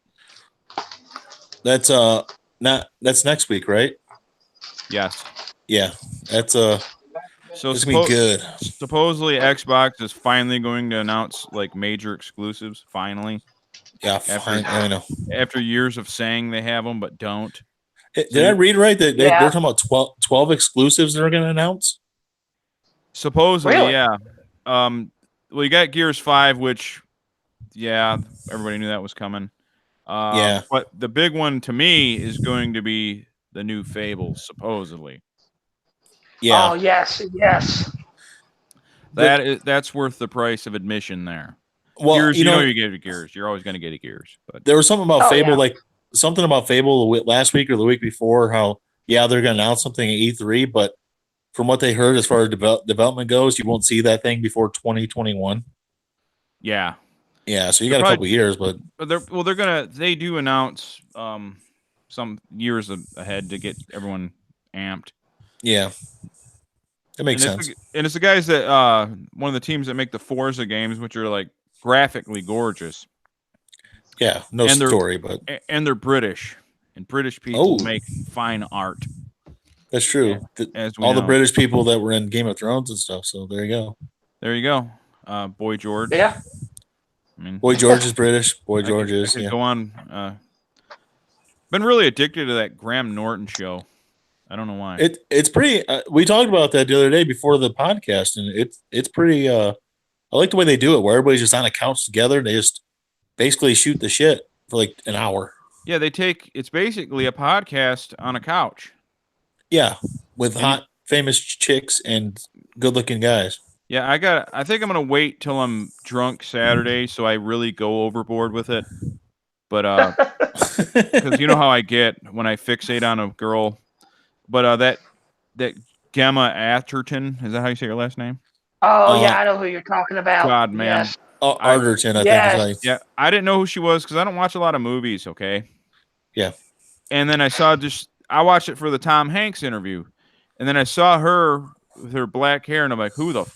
Speaker 2: That's that's next week, right?
Speaker 1: Yes.
Speaker 2: Yeah, that's
Speaker 1: So
Speaker 2: it's gonna be good.
Speaker 1: Supposedly, Xbox is finally going to announce like major exclusives. Finally.
Speaker 2: Yeah, I know.
Speaker 1: After years of saying they have them but don't.
Speaker 2: Did I read right that they're talking about 12 exclusives they're going to announce?
Speaker 1: Supposedly,
Speaker 3: really?
Speaker 1: Yeah. Well, you got Gears 5, which, everybody knew that was coming. But the big one to me is going to be the new Fable, supposedly.
Speaker 2: Yeah.
Speaker 3: Oh yes.
Speaker 1: That's worth the price of admission there.
Speaker 2: Well,
Speaker 1: Gears, you get a Gears. You're always going to get a Gears. But
Speaker 2: there was something about Fable, like something about Fable last week or the week before. How they're going to announce something at E3, but from what they heard, as far as development goes, you won't see that thing before 2021.
Speaker 1: Yeah.
Speaker 2: Yeah, so you got a couple years, but
Speaker 1: they do announce some years ahead to get everyone amped.
Speaker 2: Yeah. It makes sense.
Speaker 1: And it's the guys that one of the teams that make the Forza games, which are like graphically gorgeous.
Speaker 2: Yeah, no story, but
Speaker 1: they're British, and British people make fine art.
Speaker 2: That's true. All the British people that were in Game of Thrones and stuff. So there you go.
Speaker 1: There you go. Boy George.
Speaker 3: Yeah.
Speaker 2: I mean, Boy George is British. Boy George is.
Speaker 1: Go on. Been really addicted to that Graham Norton show. I don't know why.
Speaker 2: It's pretty. We talked about that the other day before the podcast, and it's pretty. I like the way they do it, where everybody's just on a couch together and they just basically shoot the shit for like an hour.
Speaker 1: Yeah, it's basically a podcast on a couch.
Speaker 2: Yeah, with hot, famous chicks and good-looking guys.
Speaker 1: Yeah, I think I'm gonna wait till I'm drunk Saturday, so I really go overboard with it. But because you know how I get when I fixate on a girl. But that Gemma Atherton, is that how you say your last name?
Speaker 3: Oh yeah, I know who you're talking about.
Speaker 1: God, man.
Speaker 3: Yes.
Speaker 2: Arterton, I think.
Speaker 1: Yeah, I didn't know who she was because I don't watch a lot of movies. Okay.
Speaker 2: Yeah.
Speaker 1: And then I watched it for the Tom Hanks interview, and then I saw her with her black hair, and I'm like,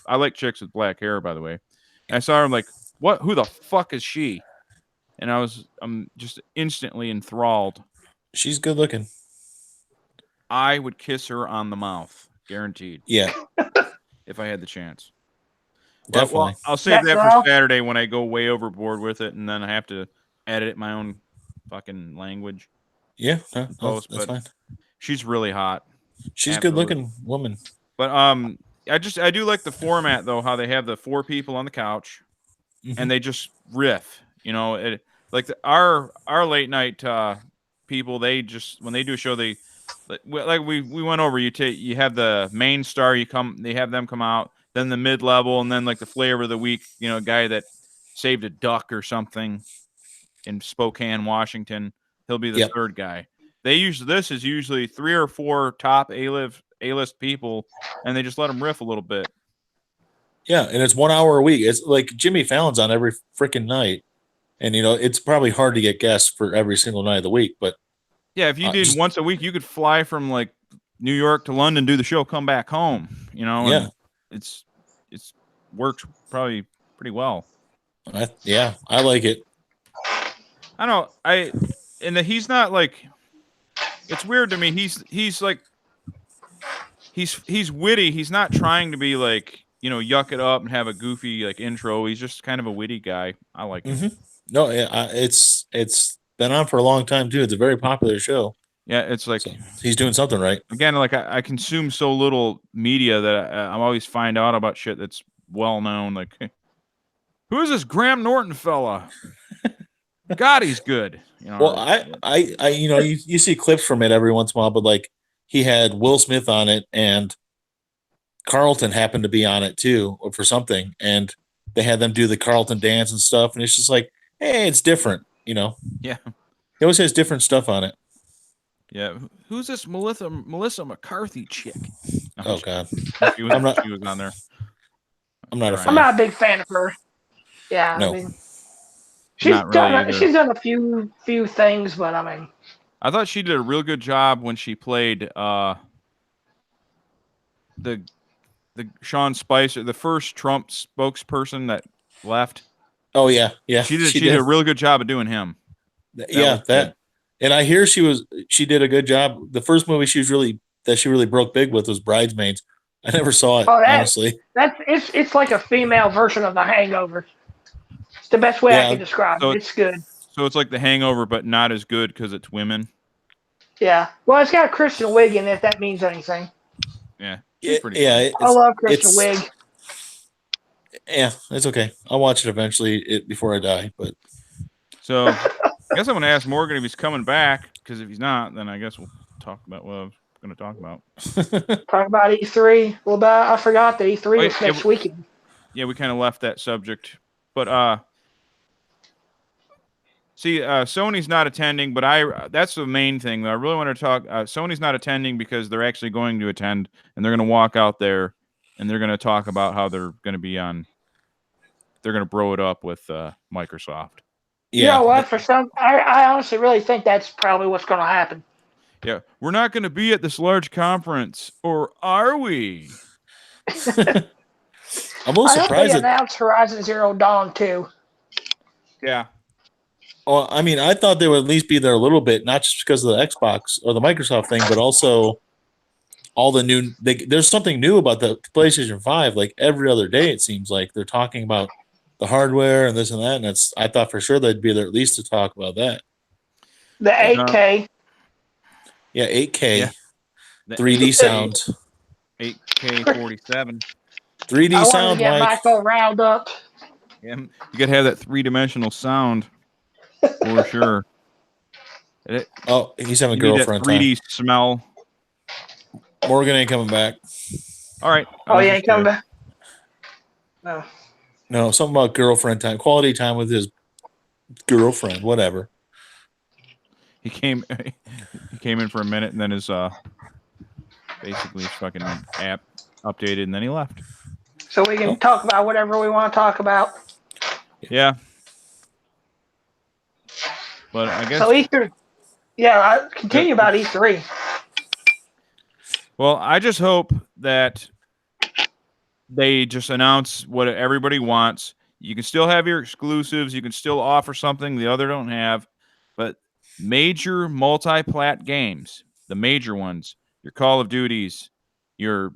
Speaker 1: I like chicks with black hair, by the way. And I saw her, I'm like, what? Who the fuck is she? And I'm just instantly enthralled.
Speaker 2: She's good looking.
Speaker 1: I would kiss her on the mouth, guaranteed.
Speaker 2: Yeah.
Speaker 1: If I had the chance.
Speaker 2: Definitely.
Speaker 1: Well, I'll save that for Saturday when I go way overboard with it, and then I have to edit my own fucking language.
Speaker 2: Yeah, that's fine.
Speaker 1: She's really hot.
Speaker 2: She's a good looking woman.
Speaker 1: But I do like the format though, how they have the 4 people on the couch, and they just riff. Our late night people, they just when they do a show, they like we went over. You have the main star. They have them come out, then the mid level, and then like the flavor of the week. A guy that saved a duck or something in Spokane, Washington. He'll be the third guy. This is usually 3 or 4 top A-list people, and they just let them riff a little bit.
Speaker 2: Yeah, and it's 1 hour a week. It's like Jimmy Fallon's on every freaking night, and it's probably hard to get guests for every single night of the week. But
Speaker 1: yeah, if you did once a week, you could fly from like New York to London, do the show, come back home. You know,
Speaker 2: Yeah.
Speaker 1: and it's works probably pretty well.
Speaker 2: I like it.
Speaker 1: I don't know. And that he's not like. It's weird to me. He's like. He's witty. He's not trying to be like, yuck it up and have a goofy like intro. He's just kind of a witty guy. I like it.
Speaker 2: No, it's been on for a long time too. It's a very popular show.
Speaker 1: Yeah, it's like
Speaker 2: So he's doing something right.
Speaker 1: Again, like I consume so little media that I'm always find out about shit that's well known. Like, who is this Graham Norton fella? God, he's good.
Speaker 2: Well, I you see clips from it every once in a while, but like he had Will Smith on it and Carlton happened to be on it too for something, and they had them do the Carlton dance and stuff, and it's just like, hey, it's different,
Speaker 1: Yeah.
Speaker 2: He always has different stuff on it.
Speaker 1: Yeah. Who's this Melissa McCarthy chick?
Speaker 2: Oh God.
Speaker 1: She was on there.
Speaker 2: I'm not a fan.
Speaker 3: I'm not a big fan of her. Yeah,
Speaker 2: No.
Speaker 3: I mean, she's done a few things, but I mean,
Speaker 1: I thought she did a real good job when she played the Sean Spicer, the first Trump spokesperson that left.
Speaker 2: Oh yeah.
Speaker 1: She did a real good job of doing him.
Speaker 2: And I hear she did a good job. The first movie she really broke big with was Bridesmaids. I never saw it, honestly.
Speaker 3: It's like a female version of The Hangover. It's the best way I can describe it. It's good.
Speaker 1: So it's like The Hangover, but not as good because it's women.
Speaker 3: Yeah. Well, it's got Kristen Wiig in it, if that means anything.
Speaker 1: Yeah.
Speaker 3: I love Kristen Wiig.
Speaker 2: Yeah, it's okay. I'll watch it eventually before I die. But
Speaker 1: so I guess I'm going to ask Morgan if he's coming back, because if he's not, then I guess we'll talk about what I was going to talk about.
Speaker 3: Talk about E3. Well, I forgot that E3 was next weekend.
Speaker 1: Yeah, we kind of left that subject. But see, Sony's not attending, but that's the main thing. I really want to talk. Sony's not attending because they're actually going to attend, and they're going to walk out there, and they're going to talk about how they're going to be on. They're going to bro it up with Microsoft.
Speaker 3: Yeah. You know what? I honestly really think that's probably what's going to happen.
Speaker 1: Yeah, we're not going to be at this large conference, or are we?
Speaker 2: I'm a little surprised.
Speaker 3: They announced Horizon Zero Dawn 2.
Speaker 1: Yeah.
Speaker 2: Well, I mean, I thought they would at least be there a little bit, not just because of the Xbox or the Microsoft thing, but also all the new. There's something new about the PlayStation 5. Like every other day, it seems like they're talking about the hardware and this and that. And I thought for sure they'd be there at least to talk about that.
Speaker 3: The 8K.
Speaker 2: Yeah, 8K. Yeah. 3D sound.
Speaker 1: 8K 47.
Speaker 2: 3D sound.
Speaker 3: Yeah, Michael round up.
Speaker 1: Yeah, you got to have that 3-dimensional sound for sure.
Speaker 2: He's having a girlfriend.
Speaker 1: 3D smell.
Speaker 2: Morgan ain't coming back.
Speaker 1: All right.
Speaker 3: Oh, he ain't coming back. No.
Speaker 2: No, something about girlfriend time, quality time with his girlfriend, whatever.
Speaker 1: He came in for a minute, and then his basically his fucking app updated, and then he left.
Speaker 3: So we can talk about whatever we want to talk about.
Speaker 1: Yeah. But I guess.
Speaker 3: So E3. Yeah, continue about E3.
Speaker 1: Well, I just hope that they just announce what everybody wants. You can still have your exclusives. You can still offer something the other don't have. But major multi-plat games, the major ones, your Call of Duties, your,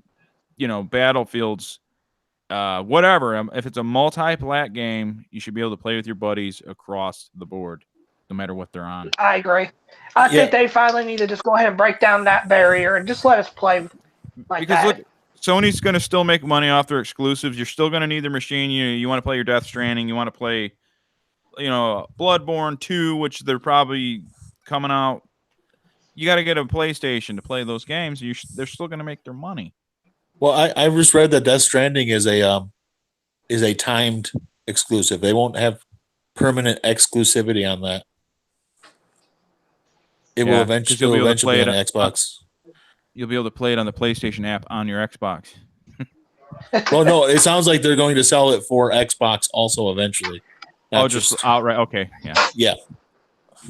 Speaker 1: Battlefields, whatever. If it's a multi-plat game, you should be able to play with your buddies across the board, no matter what they're on.
Speaker 3: I agree. I think they finally need to just go ahead and break down that barrier and just let us play like that. Look,
Speaker 1: Sony's going to still make money off their exclusives. You're still going to need their machine. You want to play your Death Stranding. You want to play, Bloodborne 2, which they're probably coming out. You got to get a PlayStation to play those games. They're still going to make their money.
Speaker 2: Well, I just read that Death Stranding is a timed exclusive. They won't have permanent exclusivity on that. It will eventually be on Xbox.
Speaker 1: You'll be able to play it on the PlayStation app on your Xbox.
Speaker 2: Well, no, it sounds like they're going to sell it for Xbox also eventually.
Speaker 1: Just outright. Okay, yeah.
Speaker 2: Yeah.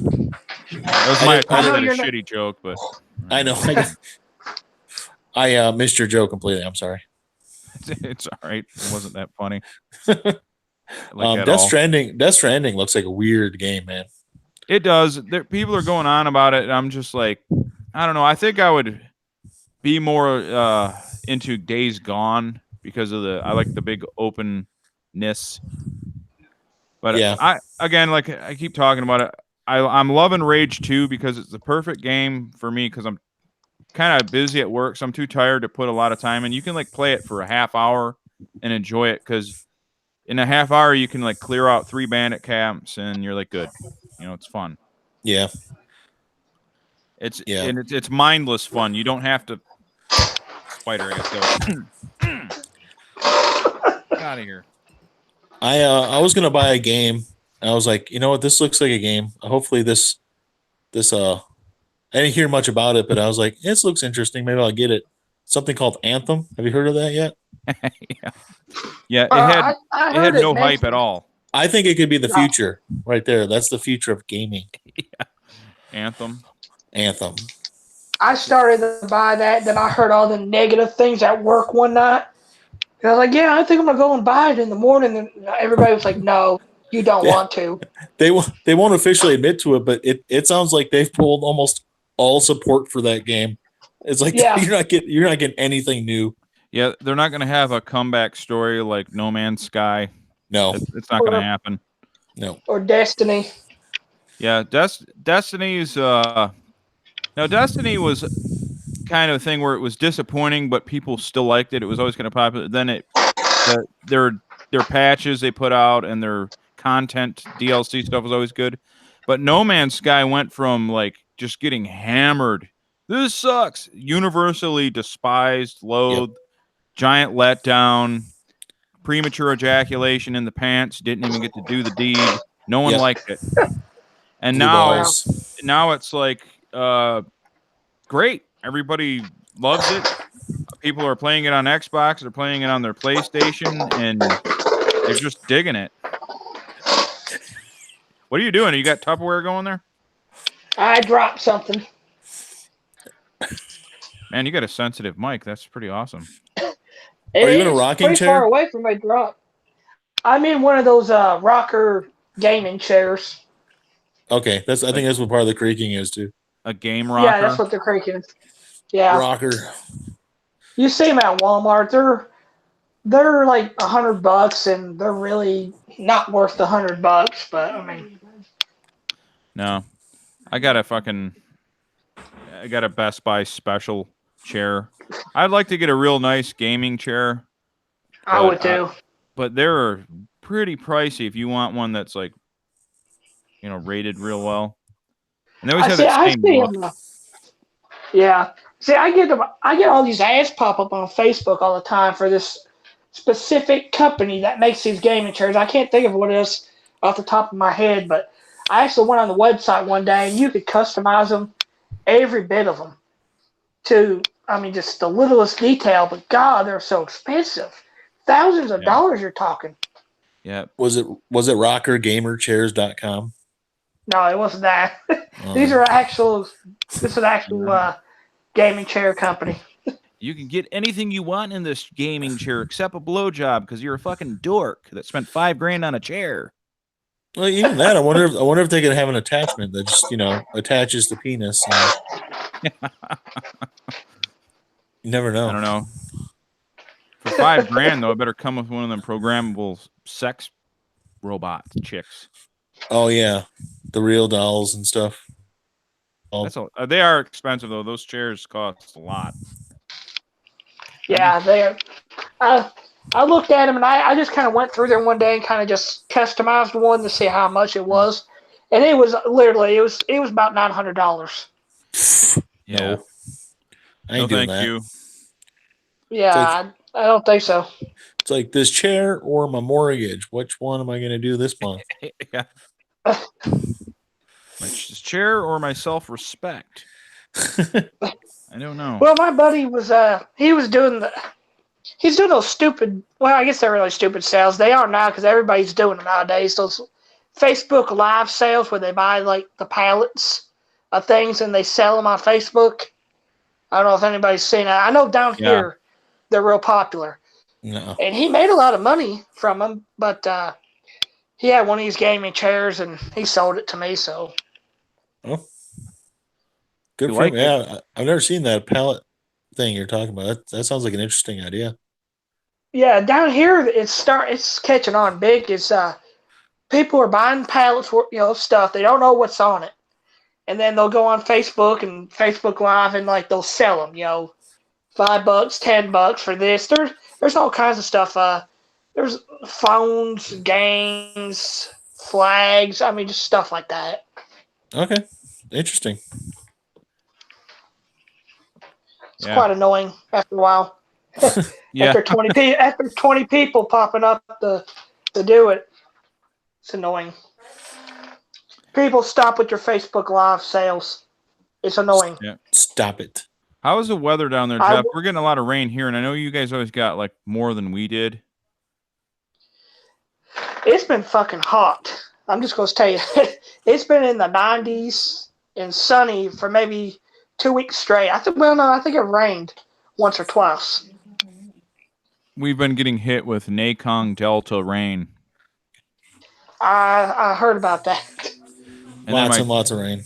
Speaker 1: That was my opinion. A shitty joke, but
Speaker 2: I know. I missed your joke completely. I'm sorry.
Speaker 1: It's all right. It wasn't that funny. Like at
Speaker 2: Death
Speaker 1: all.
Speaker 2: Stranding looks like a weird game, man.
Speaker 1: It does. People are going on about it, and I'm just like, I don't know. I think I would be more into Days Gone because of I like the big openness. But
Speaker 2: Yeah.
Speaker 1: like I keep talking about it. I'm loving Rage 2 because it's the perfect game for me because I'm kind of busy at work, so I'm too tired to put a lot of time in. You can like play it for a half hour and enjoy it because in a half hour you can like clear out 3 bandit camps and you're like good. It's fun.
Speaker 2: Yeah.
Speaker 1: It's mindless fun. You don't have to spider ass go. Get out of here.
Speaker 2: I was gonna buy a game. And I was like, you know what, this looks like a game. Hopefully this I didn't hear much about it, but I was like, this looks interesting. Maybe I'll get it. Something called Anthem. Have you heard of that yet?
Speaker 1: Yeah.
Speaker 3: I
Speaker 1: It
Speaker 3: heard
Speaker 1: had no hype
Speaker 3: mentioned.
Speaker 1: at all.
Speaker 2: I think it could be the future right there. That's the future of gaming.
Speaker 1: Yeah. Anthem.
Speaker 3: I started to buy that, then I heard all the negative things at work one night. And I was like, yeah, I think I'm going to go and buy it in the morning. And everybody was like, no, you don't want to.
Speaker 2: They won't officially admit to it, but it sounds like they've pulled almost all support for that game. It's like you're not getting anything new.
Speaker 1: Yeah, they're not going to have a comeback story like No Man's Sky.
Speaker 2: No.
Speaker 1: It's not going to happen.
Speaker 2: No.
Speaker 3: Or Destiny.
Speaker 1: Yeah, Destiny's now Destiny was kind of a thing where it was disappointing, but people still liked it. It was always kind of popular. Then their patches they put out and their content DLC stuff was always good. But No Man's Sky went from like just getting hammered. This sucks. Universally despised, loathed, giant letdown, premature ejaculation in the pants, didn't even get to do the deed. No one liked it. And now it's like great. Everybody loves it. People are playing it on Xbox, they're playing it on their PlayStation, and they're just digging it. What are you doing? You got Tupperware going there?
Speaker 3: I dropped something.
Speaker 1: Man, you got a sensitive mic. That's pretty awesome.
Speaker 2: Are you in a rocking
Speaker 3: pretty
Speaker 2: chair?
Speaker 3: Far away from my drop. I'm in one of those rocker gaming chairs.
Speaker 2: Okay, I think that's what part of the creaking is too.
Speaker 1: A game rocker.
Speaker 3: Yeah, that's what the creaking is. Yeah.
Speaker 2: Rocker.
Speaker 3: You see them at Walmart. They're like $100, and they're really not worth the $100. But I mean,
Speaker 1: no, I got a Best Buy special chair. I'd like to get a real nice gaming chair.
Speaker 3: I would too.
Speaker 1: But they're pretty pricey if you want one that's like, rated real well. And they always have that same look.
Speaker 3: Yeah. See, I get all these ads pop up on Facebook all the time for this specific company that makes these gaming chairs. I can't think of what it is off the top of my head, but I actually went on the website one day and you could customize them, every bit of them, to, just the littlest detail. But God, they're so expensive. Thousands of dollars you're talking.
Speaker 1: Yeah.
Speaker 2: Was it rockergamerchairs.com?
Speaker 3: No, it wasn't that. This is an actual gaming chair company.
Speaker 1: You can get anything you want in this gaming chair except a blowjob because you're a fucking dork that spent $5,000 on a chair.
Speaker 2: Well, even that, I wonder if they could have an attachment that just attaches the penis. You never know.
Speaker 1: I don't know. For $5,000 though, I better come with one of them programmable sex robot chicks.
Speaker 2: Oh yeah, the real dolls and stuff.
Speaker 1: They are expensive though. Those chairs cost a lot.
Speaker 3: Yeah, they're. I looked at them and I just kind of went through there one day and kind of just customized one to see how much it was, and it was literally it was about $900.
Speaker 1: Yeah,
Speaker 2: no, I ain't doing
Speaker 1: thank
Speaker 2: that.
Speaker 1: you.
Speaker 3: Yeah, I don't think so.
Speaker 2: It's like this chair or my mortgage. Which one am I going to do this month?
Speaker 1: Yeah. My chair or my self-respect? I don't know.
Speaker 3: Well, my buddy was he's doing those stupid. Well, I guess they're really stupid sales. They are now because everybody's doing them nowadays. Those Facebook Live sales where they buy like the pallets of things and they sell them on Facebook. I don't know if anybody's seen it. I know down here they're real popular.
Speaker 2: No.
Speaker 3: And he made a lot of money from them, but he had one of these gaming chairs and he sold it to me. So,
Speaker 2: Oh, good
Speaker 1: You
Speaker 2: for him.
Speaker 1: like it?
Speaker 2: Yeah, I've never seen that pallet thing you're talking about. That sounds like an interesting idea.
Speaker 3: yeah, down here it's catching on big. It's people are buying pallets for stuff. They don't know what's on it, and then they'll go on Facebook and Facebook Live and like they'll sell them. $5, $10 for this. There's all kinds of stuff. There's phones, games, flags. I mean, just stuff like that.
Speaker 2: Okay, interesting.
Speaker 3: It's quite annoying after a while.
Speaker 1: Yeah.
Speaker 3: After 20 people popping up to do it, it's annoying. People stop with your Facebook Live sales. It's annoying.
Speaker 1: Yeah.
Speaker 2: Stop it.
Speaker 1: How is the weather down there, Jeff? We're getting a lot of rain here, and I know you guys always got like more than we did.
Speaker 3: It's been fucking hot. I'm just going to tell you. It's been in the 90s and sunny for maybe 2 weeks straight. I think it rained once or twice.
Speaker 1: We've been getting hit with Mekong Delta rain.
Speaker 3: I heard about that.
Speaker 1: And
Speaker 2: lots of rain.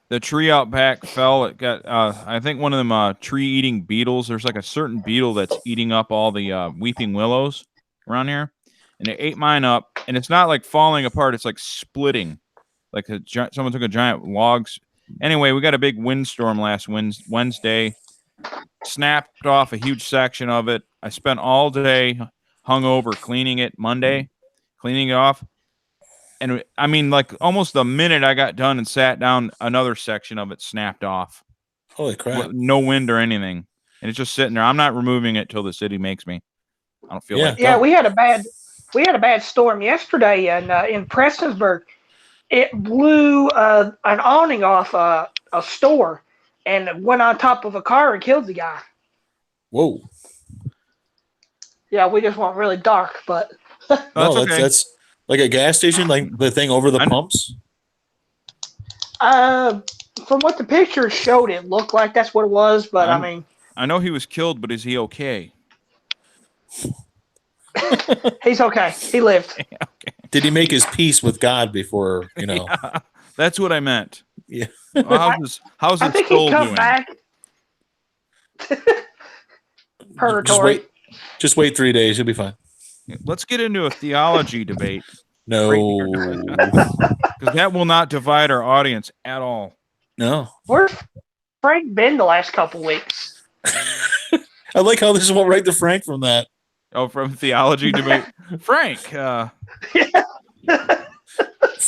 Speaker 1: The tree out back fell. It got, I think, one of them tree-eating beetles. There's like a certain beetle that's eating up all the weeping willows around here. And it ate mine up. And it's not like falling apart. It's like splitting. Like someone took a giant logs. Anyway, we got a big windstorm last Wednesday. Snapped off a huge section of it. I spent all day hungover cleaning it Monday, cleaning it off. And I mean, like almost the minute I got done and sat down, another section of it snapped off.
Speaker 2: Holy crap.
Speaker 1: No wind or anything. And it's just sitting there. I'm not removing it till the city makes me. I don't feel like it.
Speaker 3: Yeah, we had a bad storm yesterday in Prestonsburg. It blew an awning off a store and went on top of a car and killed the guy.
Speaker 2: Whoa.
Speaker 3: Yeah, we just went really dark, but
Speaker 2: that's like a gas station, like the thing over the pumps.
Speaker 3: From what the pictures showed, it looked like that's what it was. But I mean,
Speaker 1: I know he was killed, but is he okay?
Speaker 3: He's okay. He lived.
Speaker 1: Yeah, okay.
Speaker 2: Did he make his peace with God before,
Speaker 1: Yeah, that's what I meant.
Speaker 2: Yeah.
Speaker 1: Well, how's his soul doing?
Speaker 3: Back. Purgatory.
Speaker 2: Just wait 3 days. You'll be fine.
Speaker 1: Let's get into a theology debate.
Speaker 2: No.
Speaker 1: Because that will not divide our audience at all.
Speaker 2: No.
Speaker 3: Where's Frank been the last couple weeks?
Speaker 2: I like how this went right to Frank from that.
Speaker 1: Oh, from theology debate. Frank.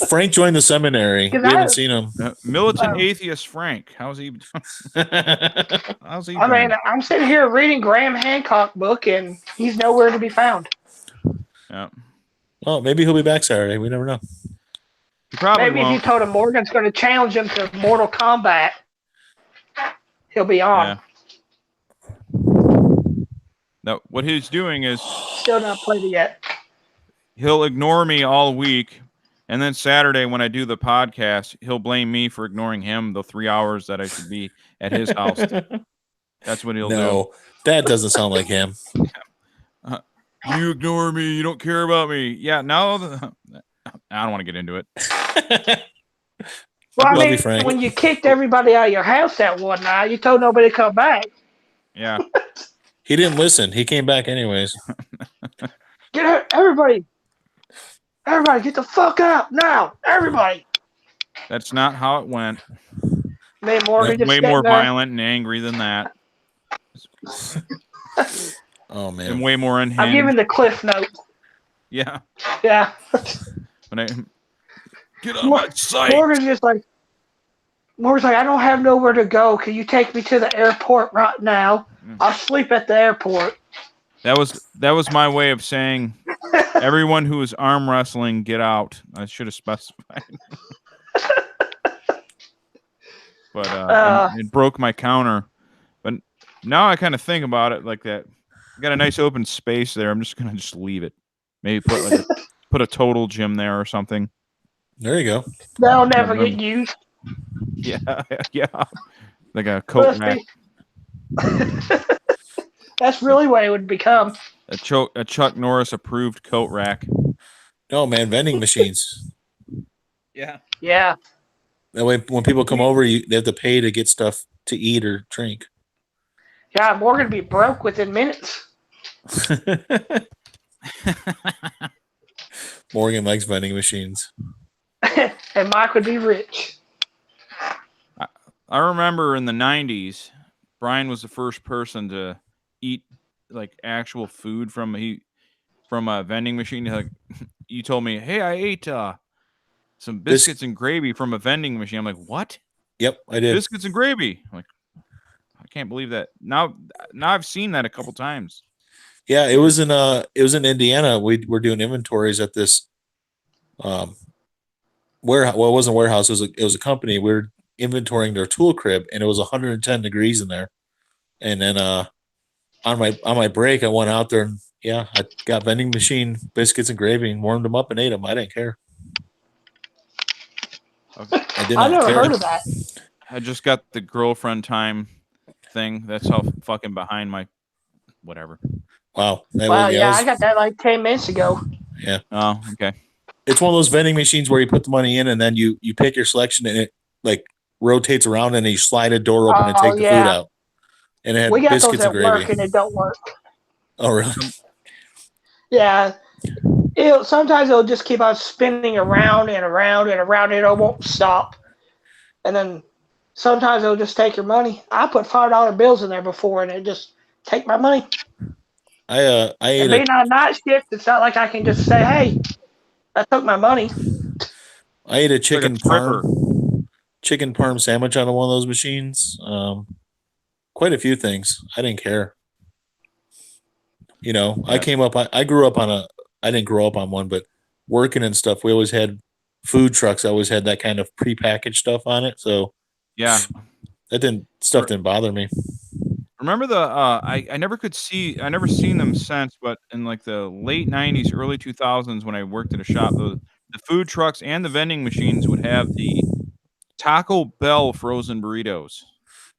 Speaker 2: Frank joined the seminary. We haven't seen him.
Speaker 1: Militant atheist Frank. How's he doing?
Speaker 3: I mean, I'm sitting here reading Graham Hancock book, and he's nowhere to be found.
Speaker 1: Yeah.
Speaker 2: Well, maybe he'll be back Saturday. We never know.
Speaker 1: He probably
Speaker 3: maybe
Speaker 1: won't.
Speaker 3: if you told him Morgan's going to challenge him to Mortal Kombat, he'll be on.
Speaker 1: Yeah. No, what he's doing is
Speaker 3: Still not played it yet.
Speaker 1: he'll ignore me all week, and then Saturday when I do the podcast, he'll blame me for ignoring him the 3 hours that I should be at his house. That's what he'll do.
Speaker 2: No, that doesn't sound like him.
Speaker 1: You ignore me. You don't care about me. Yeah, no, I don't want to get into it.
Speaker 3: Well, I mean,
Speaker 2: Frank.
Speaker 3: when you kicked everybody out of your house that one night, you told nobody to come back.
Speaker 1: Yeah.
Speaker 2: He didn't listen. He came back anyways.
Speaker 3: Everybody, get the fuck out now! Everybody.
Speaker 1: That's not how it went.
Speaker 3: Me and Morgan just
Speaker 1: Way
Speaker 3: sitting
Speaker 1: more
Speaker 3: there.
Speaker 1: violent and angry than that.
Speaker 2: Oh man.
Speaker 1: And way more unhinged.
Speaker 3: I'm giving the cliff notes.
Speaker 1: Yeah.
Speaker 3: Yeah.
Speaker 1: When I get on my site.
Speaker 3: Morgan's like, I don't have nowhere to go. Can you take me to the airport right now? I'll sleep at the airport.
Speaker 1: That was my way of saying, everyone who is arm wrestling, get out. I should have specified. But it broke my counter. But now I kind of think about it like that. I got a nice open space there. I'm just gonna leave it. Maybe put a total gym there or something.
Speaker 2: There you go.
Speaker 3: They'll never get used.
Speaker 1: Yeah, yeah. Like a coat rack.
Speaker 3: That's really what it would become.
Speaker 1: A Chuck Norris approved coat rack.
Speaker 2: No, man, vending machines.
Speaker 1: Yeah.
Speaker 3: Yeah.
Speaker 2: That way, when people come over, they have to pay to get stuff to eat or drink.
Speaker 3: Yeah, Morgan would be broke within minutes.
Speaker 2: Morgan likes vending machines.
Speaker 3: And Mike would be rich.
Speaker 1: I remember in the 90s, Brian was the first person to eat like actual food from a vending machine. Like, you told me, hey, I ate some biscuits and gravy from a vending machine. I'm like, what?
Speaker 2: Yep, I did.
Speaker 1: Biscuits and gravy. I'm like, I can't believe that. Now I've seen that a couple times.
Speaker 2: Yeah, it was in Indiana. We were doing inventories at this warehouse. Well, it wasn't a warehouse. It was a company. We were inventorying their tool crib, and it was 110 degrees in there. And then on my break, I went out there and I got vending machine biscuits and gravy and warmed them up and ate them. I didn't care.
Speaker 1: Okay.
Speaker 3: I never heard of that.
Speaker 1: I just got the girlfriend time thing. That's how fucking behind my whatever.
Speaker 2: Wow.
Speaker 3: I got that like 10 minutes ago.
Speaker 2: Yeah.
Speaker 1: Oh, okay.
Speaker 2: It's one of those vending machines where you put the money in and then you pick your selection and it like rotates around and then you slide a door open and take the food out. And it had
Speaker 3: we got
Speaker 2: biscuits
Speaker 3: those at
Speaker 2: and gravy.
Speaker 3: work and it don't work.
Speaker 2: Oh, really?
Speaker 3: Yeah. Sometimes it'll just keep on spinning around and around and around and it won't stop. And then sometimes it'll just take your money. I put $5 bills in there before and it just take my money.
Speaker 2: I ate
Speaker 3: being on night shift, it's not like I can just say, hey, I took my money.
Speaker 2: I ate a chicken parm sandwich on one of those machines. Quite a few things. I didn't care. You know, yeah. I grew up on I didn't grow up on one, but working and stuff, we always had food trucks. I always had that kind of prepackaged stuff on it. So
Speaker 1: yeah,
Speaker 2: that didn't bother me.
Speaker 1: Remember I never seen them since, but in like the late 90s, early 2000s, when I worked at a shop, the food trucks and the vending machines would have the Taco Bell frozen burritos.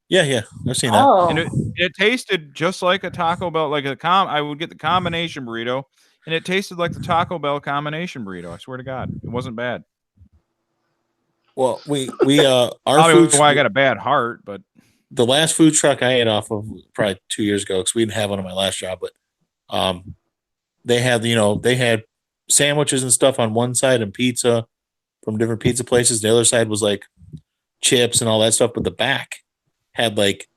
Speaker 2: Yeah, I've seen that.
Speaker 3: Oh.
Speaker 1: And it tasted just like a Taco Bell, like I would get the combination burrito, and it tasted like the Taco Bell combination burrito. I swear to God, it wasn't bad.
Speaker 2: Well, we
Speaker 1: our food. Why I got a bad heart, but
Speaker 2: the last food truck I ate off of probably 2 years ago, because we didn't have one on my last job, but they had sandwiches and stuff on one side and pizza from different pizza places. The other side was like chips and all that stuff, but the back had like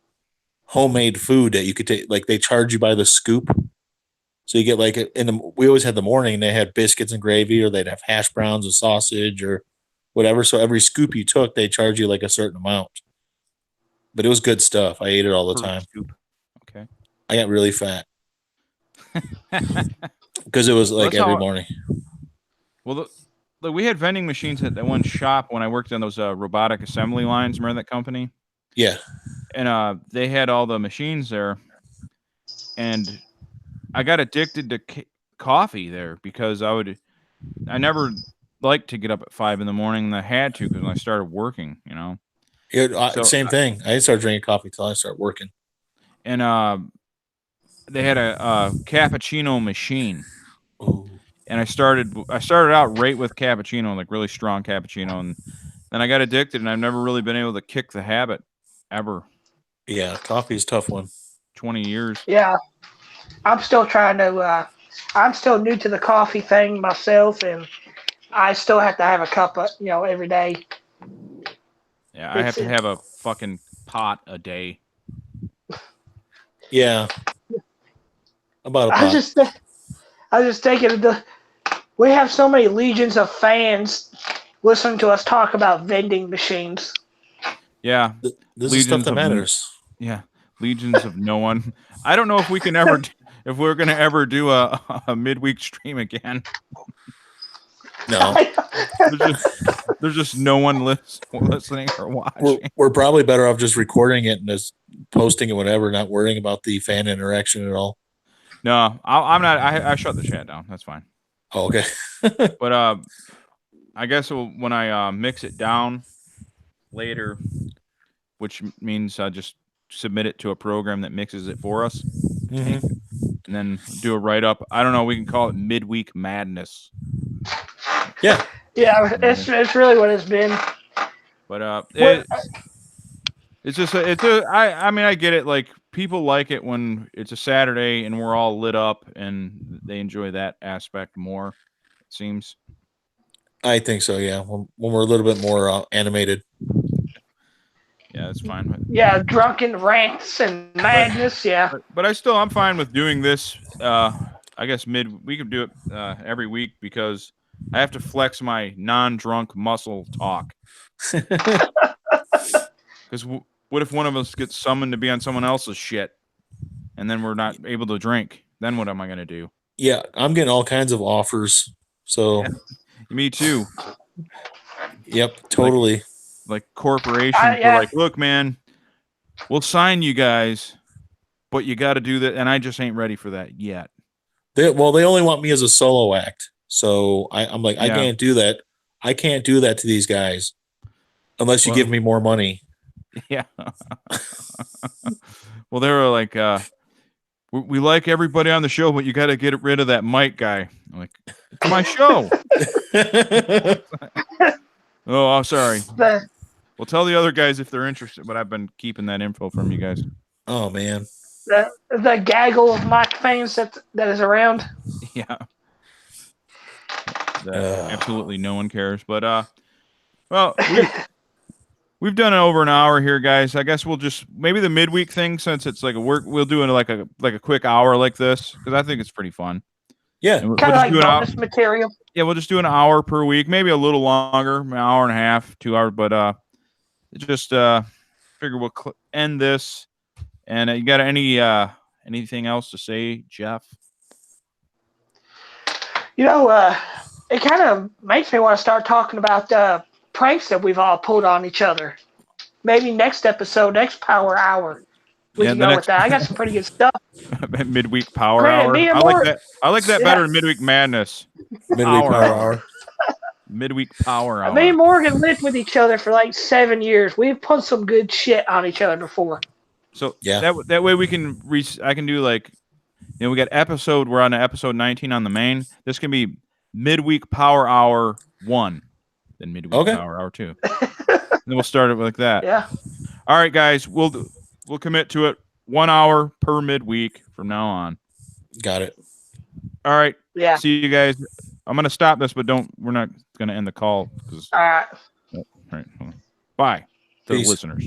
Speaker 2: homemade food that you could take. Like they charge you by the scoop, so you get like we always had the morning. They had biscuits and gravy, or they'd have hash browns and sausage or whatever. So every scoop you took, they charge you like a certain amount. But it was good stuff. I ate it all the time.
Speaker 1: Okay.
Speaker 2: I got really fat because it was like every morning.
Speaker 1: Well, we had vending machines at that one shop when I worked on those robotic assembly lines. Remember that company?
Speaker 2: Yeah.
Speaker 1: And they had all the machines there, and I got addicted to coffee there because I never liked to get up at 5 a.m, and I had to because when I started working, you know.
Speaker 2: Same thing. I didn't start drinking coffee till I started working.
Speaker 1: And they had a cappuccino machine.
Speaker 2: Ooh.
Speaker 1: And I started out right with cappuccino, like really strong cappuccino, and then I got addicted, and I've never really been able to kick the habit ever.
Speaker 2: Yeah, coffee is a tough one.
Speaker 1: 20 years.
Speaker 3: Yeah, I'm still trying to. I'm still new to the coffee thing myself, and I still have to have a cup, every day.
Speaker 1: Yeah, I have to have a fucking pot a day.
Speaker 2: Yeah. About a pot.
Speaker 3: I was just thinking we have so many legions of fans listening to us talk about vending machines.
Speaker 1: Yeah.
Speaker 2: This is stuff that matters.
Speaker 1: Yeah. Legions of no one. I don't know if we can ever if we're going to ever do a midweek stream again.
Speaker 2: No.
Speaker 1: There's just no one listening or watching.
Speaker 2: We're probably better off just recording it and just posting it, whatever, not worrying about the fan interaction at all.
Speaker 1: No, I'm not. I shut the chat down. That's fine.
Speaker 2: Oh, okay.
Speaker 1: But I guess when I mix it down later, which means just submit it to a program that mixes it for us,
Speaker 2: Mhm.
Speaker 1: and then do a write up. I don't know. We can call it Midweek Madness.
Speaker 2: Yeah.
Speaker 3: Yeah, it's really what it's been.
Speaker 1: But
Speaker 3: What,
Speaker 1: it's just I mean I get it. Like people like it when it's a Saturday and we're all lit up and they enjoy that aspect more. It seems.
Speaker 2: I think so. Yeah. When we're a little bit more animated.
Speaker 1: Yeah, that's fine.
Speaker 3: yeah, drunken rants and madness. Yeah.
Speaker 1: But I'm fine with doing this. I guess we could do it every week because I have to flex my non-drunk muscle talk. Because what if one of us gets summoned to be on someone else's shit, and then we're not able to drink? Then what am I gonna do?
Speaker 2: Yeah, I'm getting all kinds of offers. So,
Speaker 1: Yeah. Me too.
Speaker 2: Yep, totally.
Speaker 1: Like corporations
Speaker 3: Yeah.
Speaker 1: were like, look, man, we'll sign you guys, but you got to do that, and I just ain't ready for that yet.
Speaker 2: They only want me as a solo act, so I'm like, I
Speaker 1: Yeah.
Speaker 2: can't do that. I can't do that to these guys unless you give me more money.
Speaker 1: Yeah. Well, they were like, we like everybody on the show, but you got to get rid of that Mike guy. I'm like, it's my show. Oh, I'm sorry. Well, tell the other guys if they're interested, but I've been keeping that info from you guys.
Speaker 2: Oh man.
Speaker 3: The gaggle of Mike fans that is around.
Speaker 1: Yeah. Absolutely no one cares. But well, we've done over an hour here, guys. I guess we'll just maybe the midweek thing, since it's like we'll do it like a quick hour like this because I think it's pretty fun.
Speaker 2: Yeah,
Speaker 1: we'll
Speaker 3: kind of like
Speaker 1: do
Speaker 3: bonus material.
Speaker 1: Yeah, we'll just do an hour per week, maybe a little longer, an hour and a half, 2 hours. But just figure we'll end this. And you got anything else to say, Jeff?
Speaker 3: You know, it kind of makes me want to start talking about pranks that we've all pulled on each other. Maybe next episode, next Power Hour, we can go with that. I got some pretty good stuff.
Speaker 1: Midweek Power Hour. I like that. I like that better than Midweek Madness.
Speaker 2: Midweek Power Hour.
Speaker 1: Midweek Power Hour.
Speaker 3: Me and Morgan lived with each other for like 7 years. We've put some good shit on each other before.
Speaker 1: So that way we can I can do like, we got we're on episode 19 on the main. This can be Midweek Power Hour 1, then Midweek Power Hour 2. And then we'll start it like that.
Speaker 3: Yeah.
Speaker 1: All right, guys, we'll commit to it. 1 hour per midweek from now on.
Speaker 2: Got it.
Speaker 1: All right.
Speaker 3: Yeah.
Speaker 1: See you guys. I'm gonna stop this, but we're not gonna end the call.
Speaker 3: All right.
Speaker 1: All right. Bye to the
Speaker 2: Peace.
Speaker 1: listeners.